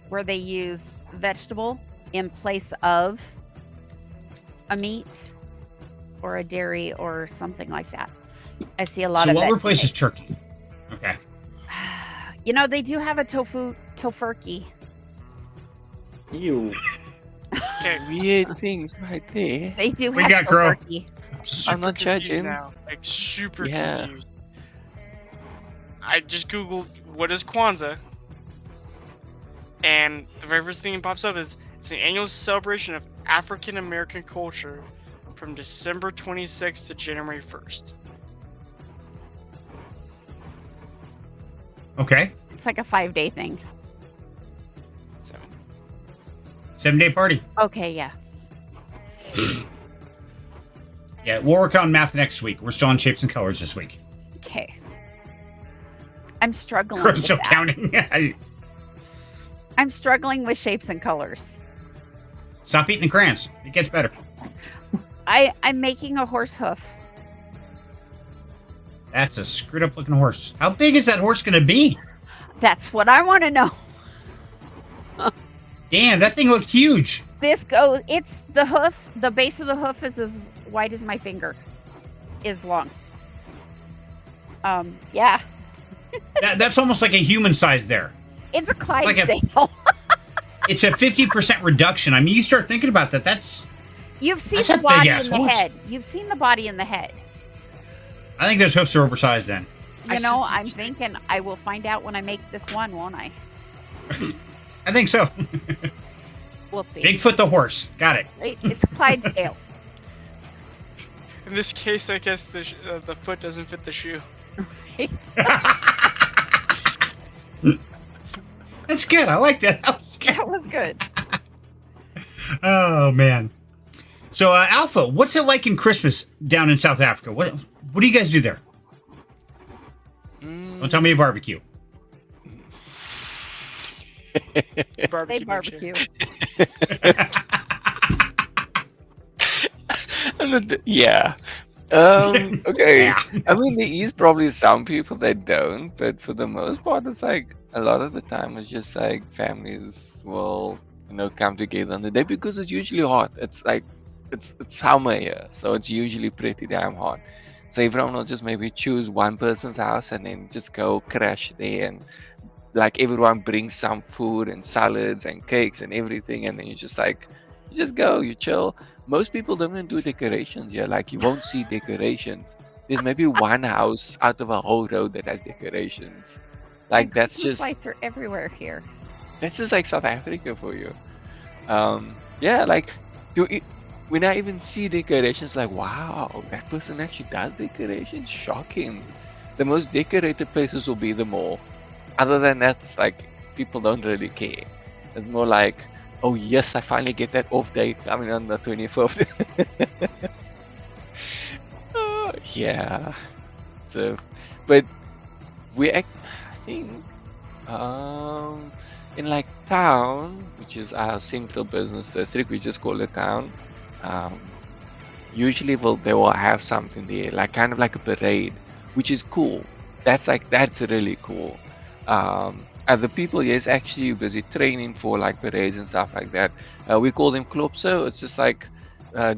where they use vegetable in place of a meat or a dairy or something like that. I see a lot So of what that replaces today. turkey? Okay. They do have a tofurkey. Ew. Okay, Weird things right there. They do We have got Crow. tofurkey. super not confused judging. now. Like super Yeah. confused. I just googled what is Kwanzaa, and the very first thing that pops up is it's an annual celebration of African American culture from December 26th to January 1st. Okay. It's like a 5-day thing. 7-day party. Okay, yeah. Yeah, we'll work on math next week. We're still on shapes and colors this week. Okay. I'm struggling We're with still that. counting. I'm struggling with shapes and colors. Stop eating the crayons. It gets better. I'm making a horse hoof. That's a screwed up looking horse. How big is that horse going to be? That's what I want to know. Damn, that thing looked huge. It's the hoof. The base of the hoof is as wide as my finger is long. Yeah. That's almost like a human size there. It's a like a- Clydesdale. It's a 50% reduction. I mean, you start thinking about that. You've seen That's the a body big-ass in the horse. head. You've seen the body in the head. I think those hoofs are oversized then. You know, I'm thinking I will find out when I make this one, won't I? I think so. We'll see. Bigfoot the horse. Got it. It's Clydesdale. In this case, I guess the foot doesn't fit the shoe. Right? That's good. I like that. That was good. That was good. Oh, man. So, Alpha, what's it like in Christmas down in South Africa? What do you guys do there? Don't tell me a barbecue. They Barbecue. barbecue. Yeah. Okay. Yeah. I mean, there is probably some people that don't, but for the most part, it's like a lot of the time it's just like families will, come together on the day because it's usually hot. It's like it's summer here, so it's usually pretty damn hot. So everyone will just maybe choose one person's house and then just go crash there, and like everyone brings some food and salads and cakes and everything, and then you just go, you chill. Most people don't even do decorations here. Like, you won't see decorations. There's maybe one house out of a whole road that has decorations. Like, And that's Christmas just lights are everywhere here. that's just like South Africa for you. Yeah, like when I even see decorations, like, wow, that person actually does decorations. Shocking. The most decorated places will be the mall. Other than that, it's like people don't really care. It's more like, oh yes, I finally get that off day coming on the 25th. Yeah. So, but I think, in like town, which is our central business district, we just call it town. Usually they will have something there, like kind of like a parade, which is cool. That's really cool. And the people here is actually busy training for like parades and stuff like that. We call them clubs, so it's just like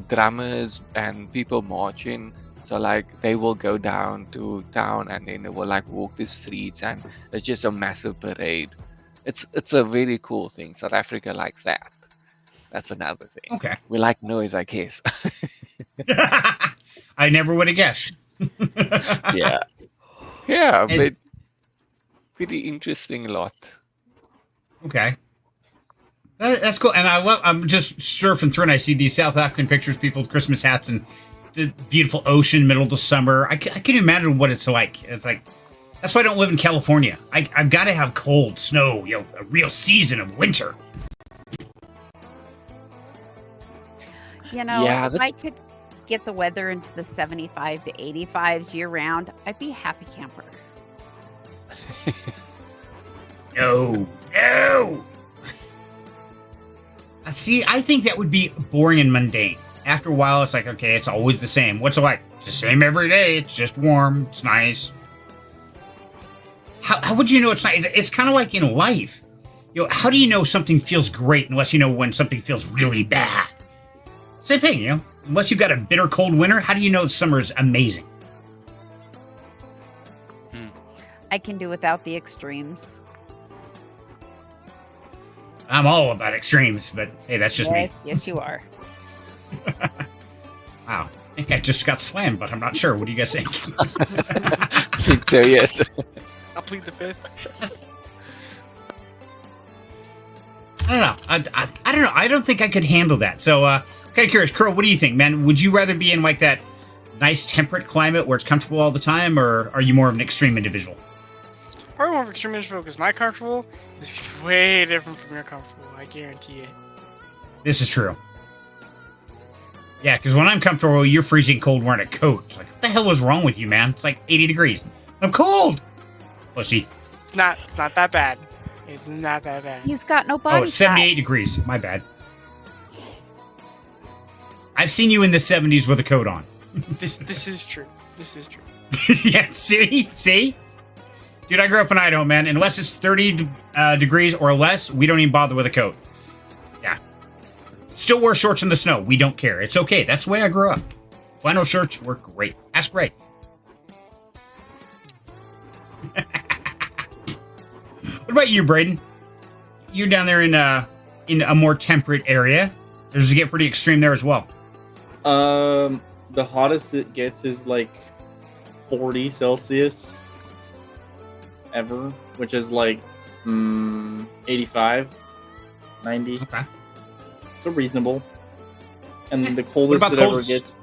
drummers and people marching. So like they will go down to town and then they will like walk the streets, and it's just a massive parade. It's a really cool thing. South Africa likes that. That's another thing. Okay. We like noise, I guess. I never would have guessed. Yeah. Yeah, And- but pretty interesting lot. Okay. That's cool. And I'm just surfing through and I see these South African pictures, people with Christmas hats and the beautiful ocean, middle of the summer. I can imagine what it's like. It's like, that's why I don't live in California. I've got to have cold, snow, a real season of winter. Yeah, if I could get the weather into the 75 to 85s year round, I'd be a happy camper. No. See, I think that would be boring and mundane. After a while, it's like, okay, it's always the same. What's it like? It's the same every day. It's just warm. It's nice. How would you know it's nice? It's kind of like in life. How do you know something feels great unless you know when something feels really bad? Same thing, Unless you've got a bitter cold winter, how do you know summer is amazing? I can do without the extremes. I'm all about extremes, but hey, that's just me. Yes, you are. Wow. I think I just got slammed, but I'm not sure. What do you guys think? I think so, yes. I'll plead the fifth. I don't know. I don't know. I don't think I could handle that. So, kind of curious, Curl, what do you think, man? Would you rather be in like that nice temperate climate where it's comfortable all the time, or are you more of an extreme individual? Probably more of extreme individual because my comfortable is way different from your comfortable. I guarantee it. This is true. Yeah, because when I'm comfortable, you're freezing cold wearing a coat. Like, what the hell was wrong with you, man? It's like 80 degrees. I'm cold. Pussy. It's not that bad. It's not that bad. He's got no body Oh, it's 78 degrees. My bad. I've seen you in the 70s with a coat on. This is true. This is true. Yeah, see? Dude, I grew up in Idaho, man. Unless it's 30 degrees or less, we don't even bother with a coat. Yeah. Still wear shorts in the snow. We don't care. It's okay. That's the way I grew up. Flannel shirts work great. Ask Ray. What about you, Braden? You're down there in a more temperate area. Does it get pretty extreme there as well? The hottest it gets is like 40 Celsius ever, which is like 85, 90. Okay. So reasonable. And the coldest about it the ever coldest? gets,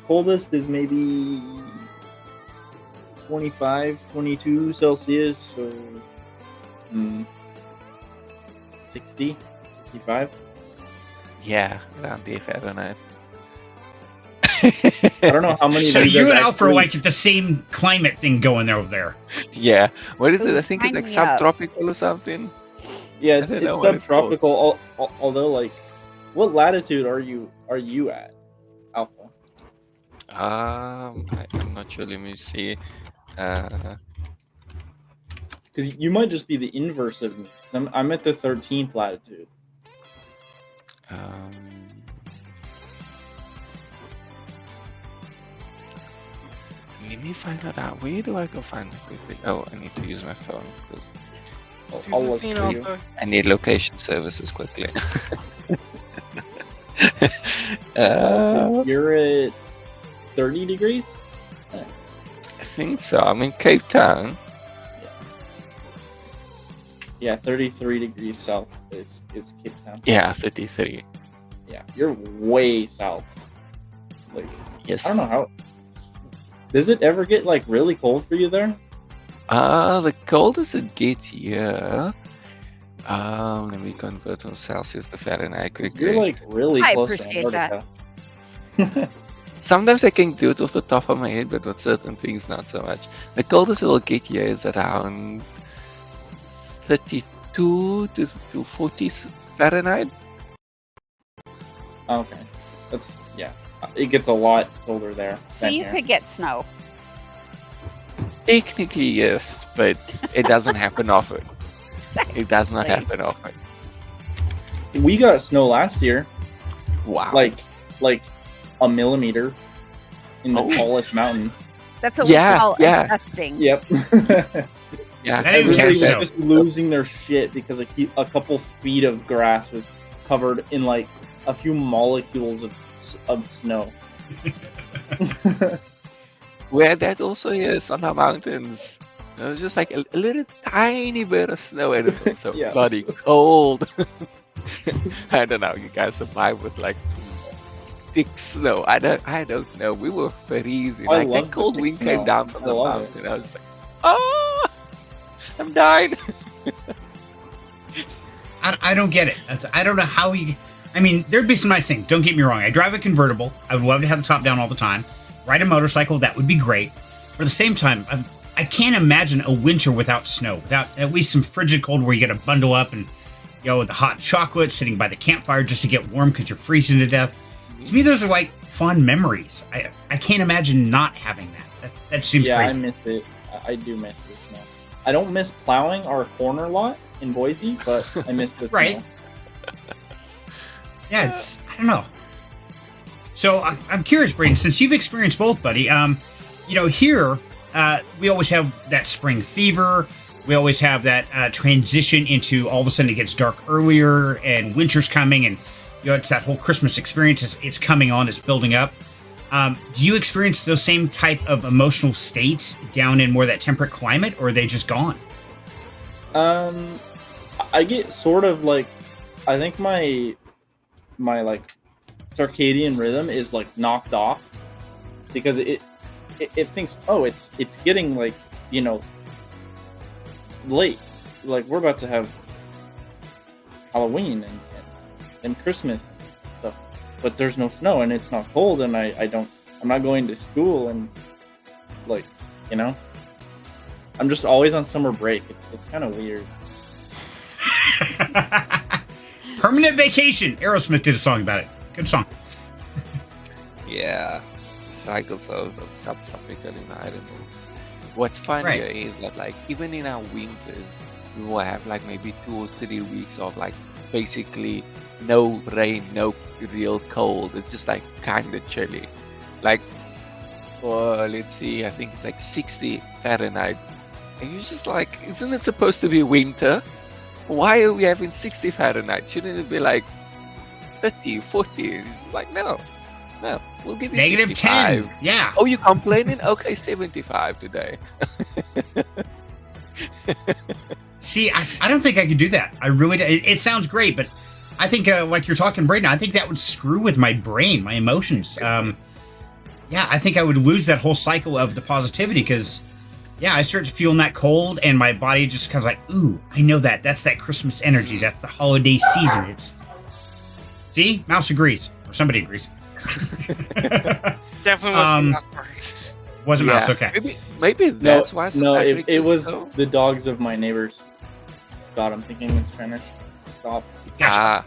coldest is maybe 25, 22 Celsius, so 60, 65. Yeah, around the Fahrenheit. I don't know how many. So of you guys and Alpha are actually- like the same climate thing going there over there. Yeah, what is it? I Who's think it's like signing up? subtropical or something. Yeah, I it's don't know what it's subtropical. Although, like, what latitude are you at, Alpha? I'm not sure. Let me see. Because you might just be the inverse of me. 'Cause I'm at the 13th latitude. Let me find that out. Where do I go find it quickly? Oh, I need to use my phone because I'll Do the look thing, for you. Alpha. I need location services quickly. You're at 30 degrees. I think so. I'm in Cape Town. Yeah, 33 degrees south is Cape Town. Yeah, 33. Yeah, you're way south. Like, Yes. I don't know how. Does it ever get like really cold for you there? The coldest it gets here. Let me convert from Celsius to Fahrenheit 'Cause quickly. you're like really I close appreciate to that. Antarctica. Sometimes I can do it off the top of my head, but with certain things, not so much. The coldest it will get here is around 32 to 40 Fahrenheit. Okay, that's yeah. It gets a lot colder there. So than you here. could get snow. Technically, yes, but it doesn't happen often. It does not Exactly. happen often. We got snow last year, Wow. like a millimeter in the Oh. tallest mountain. That's what Yes, we call yeah. infesting. Yep. yeah, That even Everybody counts, was though. just losing their shit because a couple feet of grass was covered in like a few molecules of snow. where that also is on our mountains. It was just like a little tiny bit of snow, and it was so Yeah. bloody cold. I don't know. You guys survive with like thick snow. I don't know. We were freezing. I Like love that the cold thick wind snow. came down from I the love it. mountain. I was like, oh, I'm dying. I don't get it. I don't know how you. I mean, there'd be some nice things. Don't get me wrong. I drive a convertible. I would love to have the top down all the time. Ride a motorcycle. That would be great. But at the same time, I can't imagine a winter without snow, without at least some frigid cold where you got to bundle up and with the hot chocolate, sitting by the campfire just to get warm because you're freezing to death. To me, those are like fun memories. I can't imagine not having that. That seems Yeah, crazy. I miss it. I do miss the snow. I don't miss plowing our corner lot in Boise, but I miss the Right. snow. Yeah, I don't know. So I'm curious, Braden, since you've experienced both, buddy. Here we always have that spring fever. We always have that transition into all of a sudden it gets dark earlier and winter's coming, and it's that whole Christmas experience. It's coming on. It's building up. Do you experience those same type of emotional states down in more that temperate climate, or are they just gone? I get sort of like, I think my like circadian rhythm is like knocked off because it thinks, oh, it's getting like, late, like we're about to have Halloween and and Christmas and stuff. But there's no snow and it's not cold, and I'm not going to school, and like, you know, I'm just always on summer break. It's kind of weird. Permanent vacation. Aerosmith did a song about it. Good song. Yeah, cycles of subtropical environments. What's fun Right. here is that, like, even in our winters, we will have like maybe 2 or 3 weeks of like basically no rain, no real cold. It's just like kind of chilly. Like, for let's see, I think it's like 60 Fahrenheit. And you're just like, isn't it supposed to be winter? Why are we having 60 Fahrenheit? Shouldn't it be like 30, 40? It's just like, no, we'll give you Negative 65. 10. Yeah. Oh, you complaining? Okay, 75 today. See, I don't think I could do that. I really do. It sounds great, but I think, like you're talking, Braden, I think that would screw with my brain, my emotions. Yeah, I think I would lose that whole cycle of the positivity because, yeah, I start feeling that cold and my body just kind of like, ooh, I know that. That's that Christmas energy. That's the holiday season. It's see, Mouse agrees, or somebody agrees. Definitely wasn't Mouse Park. Wasn't Mouse, okay. Maybe that's why South Africa it is was so... the dogs of my neighbors. God, I'm thinking in Spanish. Stop. Gotcha.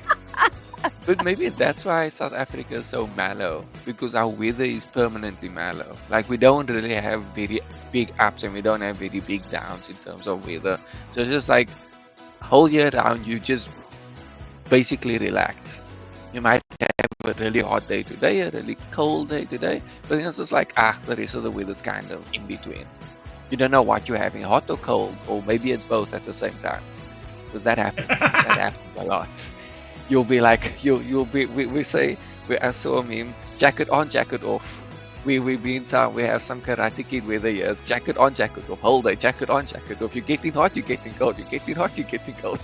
But maybe that's why South Africa is so mellow, because our weather is permanently mellow. Like, we don't really have very big ups and we don't have very big downs in terms of weather. So it's just like whole year round you just basically relax. You might have a really hot day today, a really cold day today, but then it's just like, the rest of the weather's kind of in between. You don't know what you're having, hot or cold, or maybe it's both at the same time. Because that happens. That happens a lot. You'll be like, you'll be, we say, I saw a meme, jacket on, jacket off. We have some Karate Kid weather years, jacket on, jacket off, whole day, jacket on, jacket off. You're getting hot, you're getting cold, you're getting hot, you're getting cold.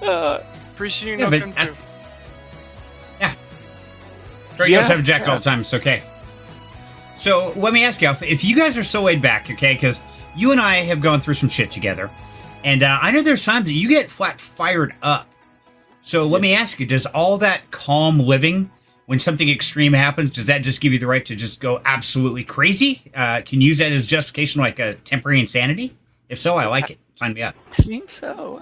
Appreciate Yeah, you but know, that's- yeah. Sure, you guys have a jacket all the time. It's okay. So let me ask you, if you guys are so laid back, okay, because you and I have gone through some shit together, and I know there's times that you get flat fired up. So let me ask you, does all that calm living, when something extreme happens, does that just give you the right to just go absolutely crazy? Can you use that as justification, like a temporary insanity? If so, I like it. Sign me up. I think so.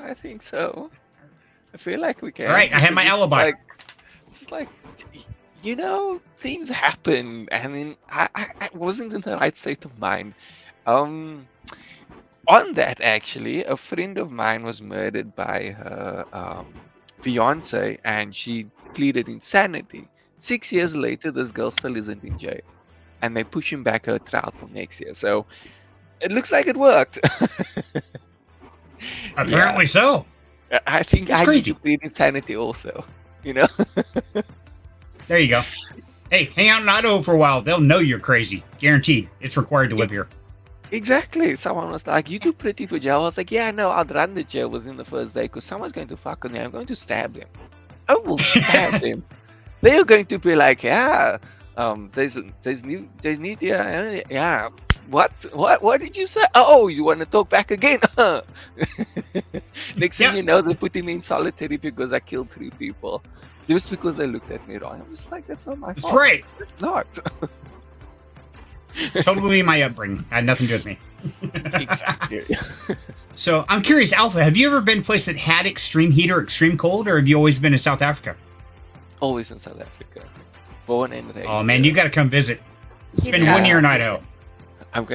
I feel like we can. All right, I have my because alibi. It's like, you know, things happen. I mean, I wasn't in the right state of mind. On that, actually, a friend of mine was murdered by her fiance, and she pleaded insanity. 6 years later, this girl still isn't in jail, and they push him back her trial till next year. So it looks like it worked. Apparently so. I think It's I crazy. need to plead insanity also. You know. There you go. Hey, hang out in Idaho for a while. They'll know you're crazy. Guaranteed. It's required to live here. Exactly. Someone was like, "You too pretty for jail." I was like, "Yeah, no, I'll run the jail within the first day because someone's going to fuck with me. I'm going to stab him. I will stab him." They are going to be like, "Yeah, there's need, yeah. What did you say? Oh, you want to talk back again?" Next thing you know, they put him in solitary because I killed 3 people, just because they looked at me wrong. I'm just like, that's not my That's fault. right. It's not. Totally my upbringing. Had nothing to do with me. Exactly. So I'm curious, Alpha, have you ever been a place that had extreme heat or extreme cold, or have you always been in South Africa? Always in South Africa, born and raised. Oh man, you got to come visit. Spend Yeah. 1 year in Idaho. I'm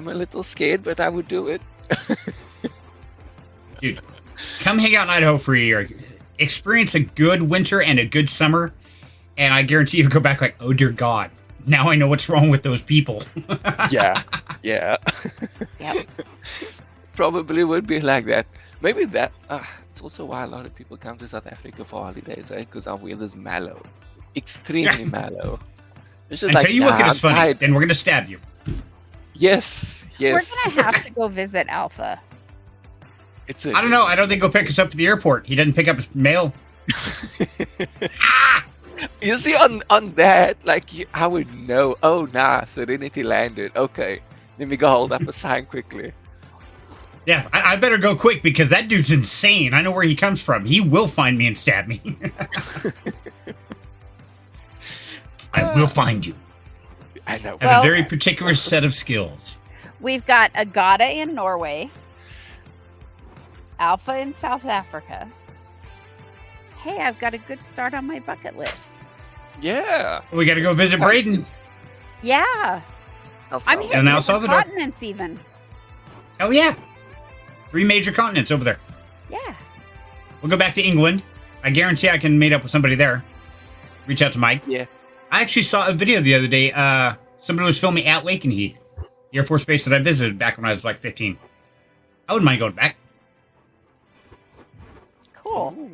a little scared, but I would do it. Dude, come hang out in Idaho for a year. Experience a good winter and a good summer, and I guarantee you'll go back like, oh dear God, now I know what's wrong with those people. Yeah. Yep. Probably would be like that. Maybe that. It's also why a lot of people come to South Africa for holidays, right? Because our weather's mellow, extremely mellow. It's just Until like, you look at I'm us funny, tired. then we're going to stab you. Yes. We're gonna have to go visit Alpha. I don't know. I don't think he'll pick us up at the airport. He doesn't pick up his mail. You see, on that, like, I would know. Oh, nah, Serenity landed. Okay, let me go hold up a sign quickly. Yeah, I better go quick because that dude's insane. I know where he comes from. He will find me and stab me. I will find you. I know. I have a very particular set of skills. We've got Agata in Norway, Alpha in South Africa. Hey, I've got a good start on my bucket list. Yeah. We got to go visit Braden. Yeah. I'm hitting And El different Salvador. continents even. Oh, yeah. 3 major continents over there. Yeah. We'll go back to England. I guarantee I can meet up with somebody there. Reach out to Mike. Yeah. I actually saw a video the other day. Somebody was filming at Lakenheath, the Air Force Base that I visited back when I was like 15. I wouldn't mind going back. Cool. Ooh.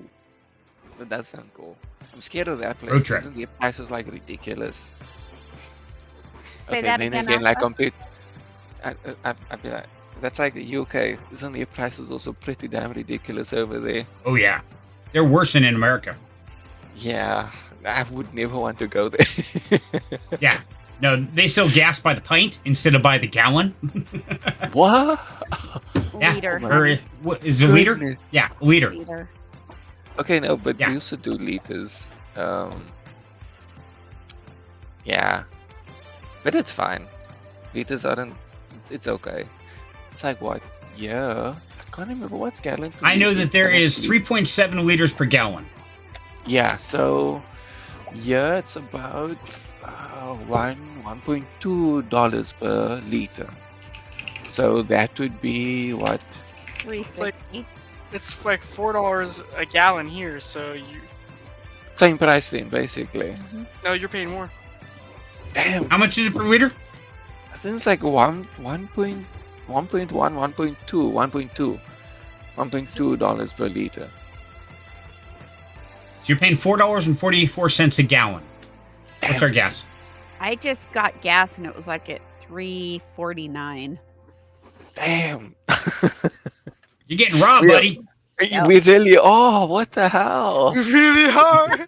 But that sounds cool. I'm scared of that place. Road trip. Isn't the prices like ridiculous? Say that then again, like Alpha? compete. I'd be like, that's like the UK. Isn't the prices also pretty damn ridiculous over there? Oh, yeah. They're worse than in America. Yeah, I would never want to go there. Yeah. No, they sell gas by the pint instead of by the gallon. What? Yeah. Liter. Or, what, is it a liter? Goodness. Yeah, a liter. Liter. Okay, no, but Yeah. we also do liters. Yeah, but it's fine. Liters aren't. It's okay. It's like what? Yeah, I can't remember what's gallon. to I know liter that there is honestly. 3.7 liters per gallon. Yeah, so yeah, it's about $1.2 per liter. So that would be what? 360. It's like $4 a gallon here, so you Same price then, basically. no, you're paying more. Damn, How much is it per liter? I think it's like 1.2 dollars per liter. So you're paying $4.44 a gallon. What's our gas? I just got gas and it was like at $3.49. Damn. You're getting robbed, Yeah. buddy. Yep. We really are. What the hell? You really are.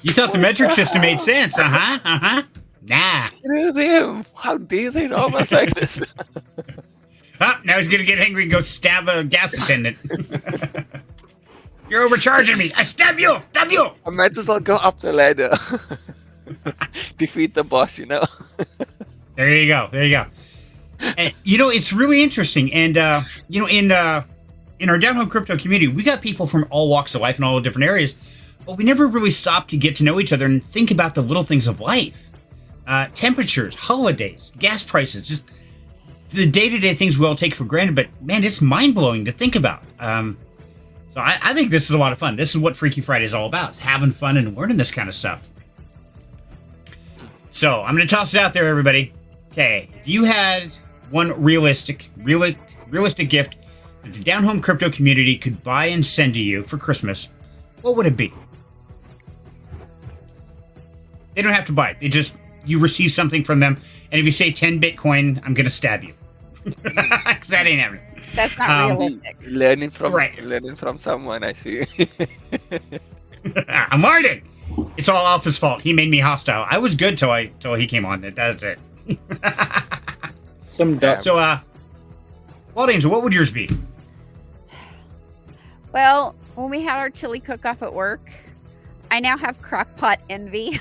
You thought the metric system made sense, uh-huh, uh-huh. Nah. Screw them. How dare they rob us like this? Oh, now he's gonna get angry and go stab a gas attendant. You're overcharging me. I stab you! Stab you! I might as well go up the ladder. Defeat the boss, you know? There you go. There you go. And, it's really interesting. And, in our Down Home Crypto community, we got people from all walks of life in all different areas, but we never really stopped to get to know each other and think about the little things of life. Temperatures, holidays, gas prices, just the day-to-day things we all take for granted, but man, it's mind-blowing to think about. So I think this is a lot of fun. This is what Freaky Friday is all about. It's having fun and learning this kind of stuff. So I'm going to toss it out there, everybody. Okay, if you had one realistic gift that the Down Home Crypto community could buy and send to you for Christmas, what would it be? They don't have to buy it. You receive something from them, and if you say 10 Bitcoin, I'm going to stab you. Because that ain't happening. That's not realistic. Learning from Right. someone, I see. I'm Martin. It's all Alpha's fault. He made me hostile. I was good till he came on. That's it. Some duck. So, Wild Angel, what would yours be? Well, when we had our chili cook-off at work, I now have crockpot envy.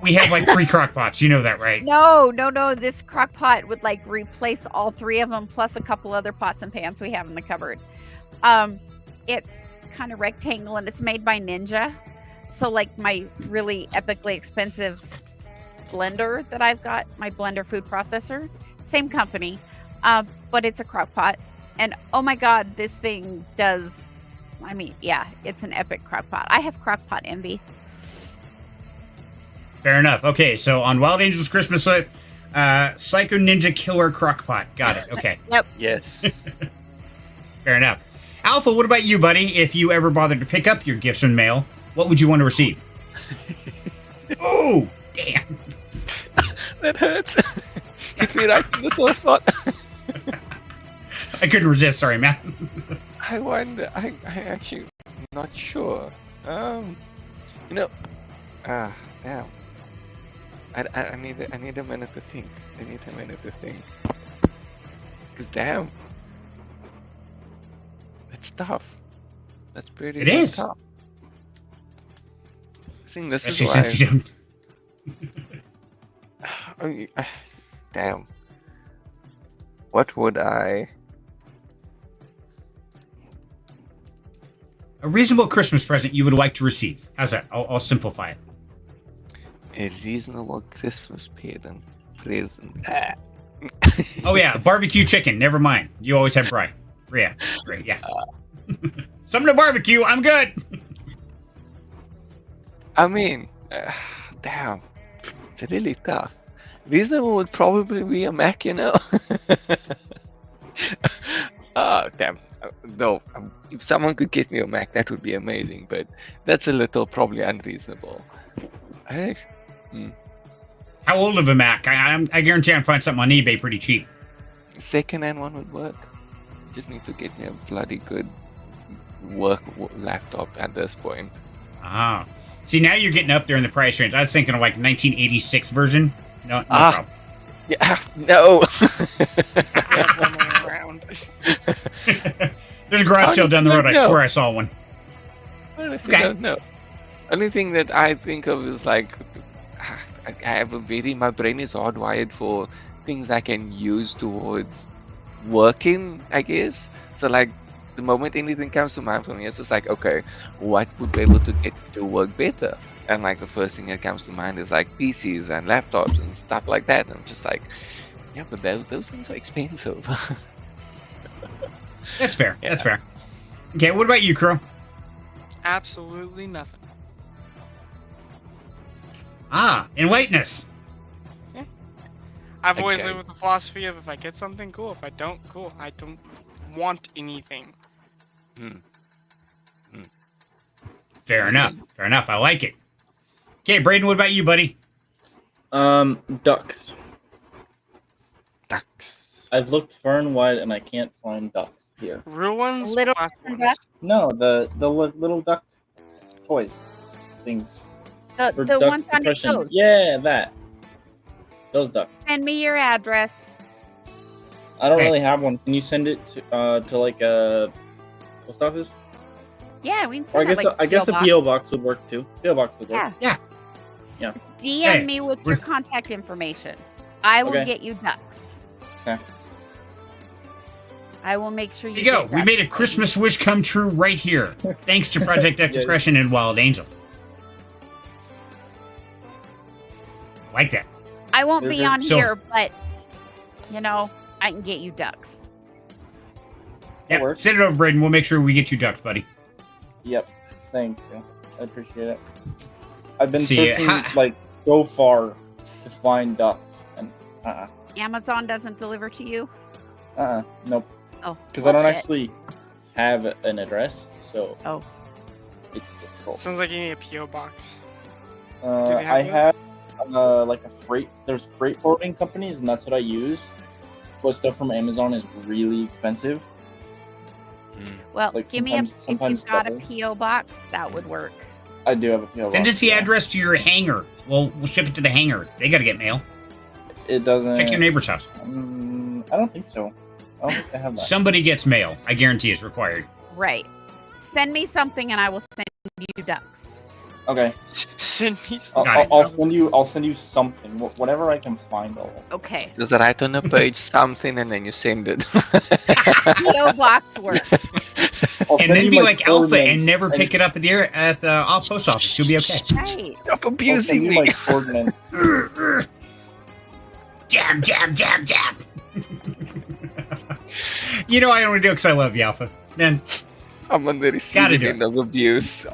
We have like 3 crockpots. You know that, right? No. This crockpot would like replace all 3 of them, plus a couple other pots and pans we have in the cupboard. It's kind of rectangle and it's made by Ninja. So like my really epically expensive blender that I've got, my blender food processor, same company, but it's a crockpot. And oh my God, this thing does. It's an epic crockpot. I have crockpot envy. Fair enough. Okay, so on Wild Angel's Christmas list, Psycho Ninja Killer Crockpot. Got it. Okay. Yes. Fair enough. Alpha, what about you, buddy? If you ever bothered to pick up your gifts in mail, what would you want to receive? Oh, damn. That hurts. Hit me right in the sore spot. I couldn't resist. Sorry, man. I wonder. I actually not sure. Damn. I need a minute to think. Because damn, it's tough. That's pretty It is. tough. I think this Especially is why. since you don't. I mean, damn. What would I? A reasonable Christmas present you would like to receive. How's that? I'll simplify it. A reasonable Christmas present. Oh yeah, barbecue chicken. Never mind. You always have fry. Yeah, great. Yeah. Something to barbecue. I'm good. I mean, damn, it's really tough. Reasonable would probably be a Mac, you know. Oh damn. No, if someone could get me a Mac, that would be amazing. But that's a little probably unreasonable. How old of a Mac? I guarantee I can find something on eBay pretty cheap. Second-hand one would work. Just need to get me a bloody good work laptop at this point. Ah. See, now you're getting up there in the price range. I was thinking of like 1986 version. No problem. Yeah, no. Around. There's a garage sale down the road. I swear I saw one. Honestly, Okay. don't know. Only thing that I think of is like, I have my brain is hardwired for things I can use towards working, I guess. So like, the moment anything comes to mind for me, it's just like, okay, what would be able to get to work better? And like the first thing that comes to mind is like PCs and laptops and stuff like that. And I'm just like, yeah, but those things are expensive. That's fair. Yeah. That's fair. Okay, what about you, Crow? Absolutely nothing. Ah, enlighten-us. I've always Okay. lived with the philosophy of if I get something, cool. If I don't, cool. I don't want anything. Fair enough. Fair enough. I like it. Okay, Braden, what about you, buddy? Ducks. Ducks. I've looked far and wide and I can't find ducks here. Real ones, Little plastic ones. duck? No, the little duck toys things. The For the duck ones on your depression. toes. Yeah, that. Those ducks. Send me your address. I don't Hey. really have one. Can you send it to like a post office? Yeah, we can Or send it, like, I guess a box. PO box would work too. PO box would work. Yeah. Yeah. DM Hey, me with we're- your contact information. I will Okay. get you ducks. Okay. I will make sure you Here you go. get We ducks. made a Christmas wish come true right here. Thanks to Project Deck Yeah. Depression and Wild Angel. Like that. I won't be on So- here, but I can get you ducks. Yeah, works. send it over, Braden. We'll make sure we get you ducks, buddy. Yep. Thank you. I appreciate it. I've been See, searching ha- like so far to find ducks and Amazon doesn't deliver to you? nope. Oh, Because I don't shit. actually have an address, so Oh. it's difficult. Sounds like you need a PO box. they I have have like a freight. There's freight forwarding companies, and that's what I use. But stuff from Amazon is really expensive. Well, Like, give me sometimes if you've got a double. PO box, that would work. I do have a PO box. Send us the yeah. address to your hangar. We'll ship it to the hangar. They got to get mail. It doesn't. Check your neighbor's house. I don't think so. I don't think I have that. Somebody gets mail. I guarantee it's required. Right. Send me something and I will send you ducks. Okay. Send me Got it. I'll send you. I'll send you something. Whatever I can find. Okay. Just write on a page something and then you send it. PO box works. I'll And send then you be my like Alpha and coordinates, never pick it up at the post office. You'll be okay. Right. Stop I'll send abusing you me. my coordinates. Jab, jab, jab, jab. You know I only do it because I love you, Alpha. Man, I'm on the receiving do end of abuse.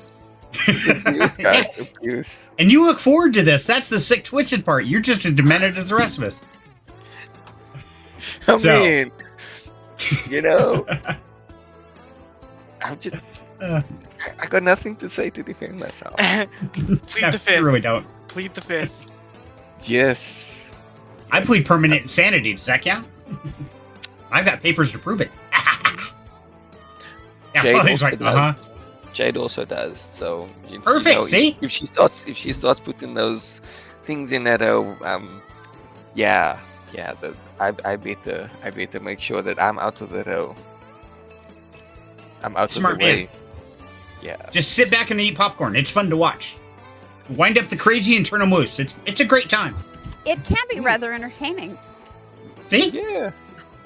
Abuse, guys, abuse. and you look forward to this. That's the sick, twisted part. You're just as demented as the rest of us. I So- mean, you know, I'm just. Uh, I got nothing to say to defend myself. Plead no, the you fifth. really don't. Plead the fifth. Yes. I plead permanent insanity. Does that count? I've got papers to prove it. Yeah, Jade well, he's also like, does. Jade also does. So Perfect, see? if she starts putting those things in at her, yeah, Yeah, I better make sure that I'm out of the row. I'm out Smart of the man. way. Yeah. Just sit back and eat popcorn. It's fun to watch. Wind up the crazy and turn 'em loose. It's a great time. It can be rather entertaining. See? Yeah.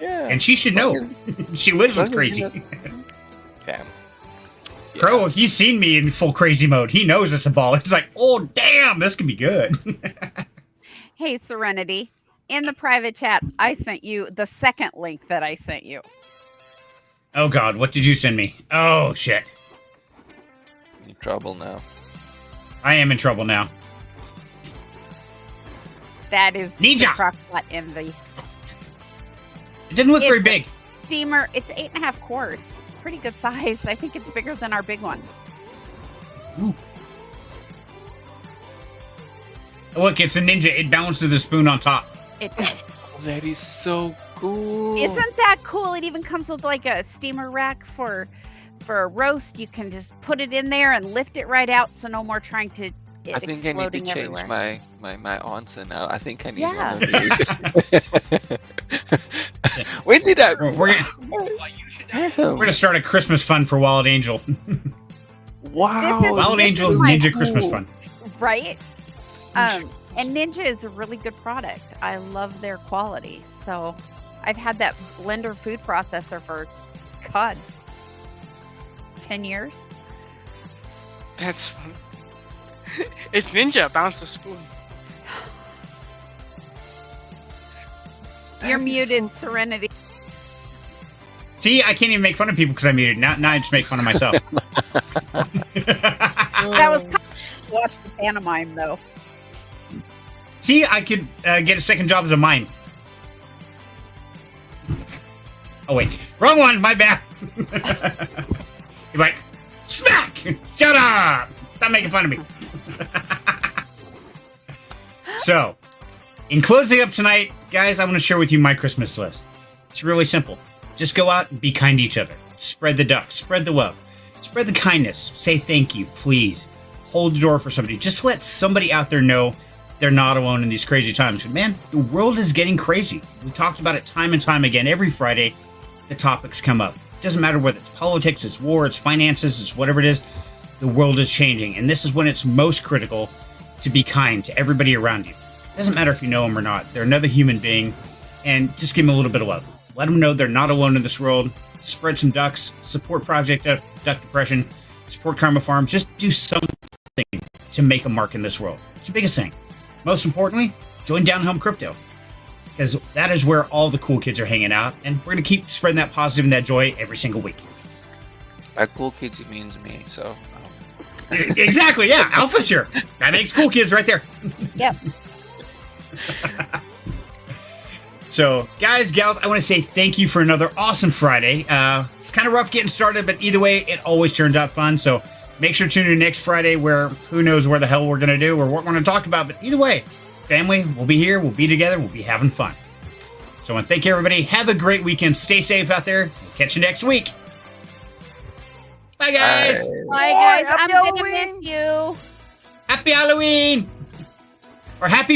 Yeah. And she should know. She lives with As long as crazy. you Damn. Yeah. Crow, he's seen me in full crazy mode. He knows it's a ball. It's like, oh, damn, this could be good. Hey, Serenity. In the private chat, I sent you the second link that I sent you. Oh, God, what did you send me? Oh, shit. In trouble now. I am in trouble now. That is Ninja. the Crockpot Envy. It didn't look very It's big. a steamer. It's 8.5 quarts. It's pretty good size. I think it's bigger than our big one. Ooh. Look, it's a ninja. It balances the spoon on top. It does. That is so cool. Isn't that cool? It even comes with like a steamer rack for a roast. You can just put it in there and lift it right out, so no more trying to I think I need to exploding change everywhere. my answer now. I think I need Yeah. one of these. When did I? We're gonna start a Christmas fund for Wild Angel. Wow. This is- Wild this Angel is my Ninja Christmas cool. Fund. Right? And Ninja is a really good product. I love their quality. So I've had that blender food processor for, God, 10 years. That's fun. It's Ninja. Bounce the spoon. You're muted, Serenity. See, I can't even make fun of people because I muted. Now I just make fun of myself. That was kind of watch the pantomime, though. See, I could get a second job as a mime. Oh, wait. Wrong one. My bad. You're like, smack! Shut up! Stop making fun of me. So, in closing up tonight, guys, I want to share with you my Christmas list. It's really simple. Just go out and be kind to each other. Spread the duck. Spread the love. Spread the kindness. Say thank you, please. Hold the door for somebody. Just let somebody out there know they're not alone in these crazy times. Man, the world is getting crazy. We've talked about it time and time again. Every Friday, the topics come up. It doesn't matter whether it's politics, it's war, it's finances, it's whatever it is. The world is changing. And this is when it's most critical to be kind to everybody around you. It doesn't matter if you know them or not. They're another human being. And just give them a little bit of love. Let them know they're not alone in this world. Spread some ducks. Support Project Duck Depression. Support Karma Farm. Just do something to make a mark in this world. It's the biggest thing. Most importantly, join Down Home Crypto, because that is where all the cool kids are hanging out, and we're going to keep spreading that positive and that joy every single week. By cool kids, it means me. So. Exactly, yeah. Alpha sure. That makes cool kids right there. Yep. So, guys, gals, I want to say thank you for another awesome Friday. It's kind of rough getting started, but either way, it always turns out fun. So make sure to tune in next Friday where who knows where the hell we're going to do or what we're going to talk about. But either way, family, we'll be here. We'll be together. We'll be having fun. So I want to thank everybody. Have a great weekend. Stay safe out there. We'll catch you next week. Bye, guys. Bye, guys. Happy I'm going to Halloween. miss you. Happy Halloween. Or happy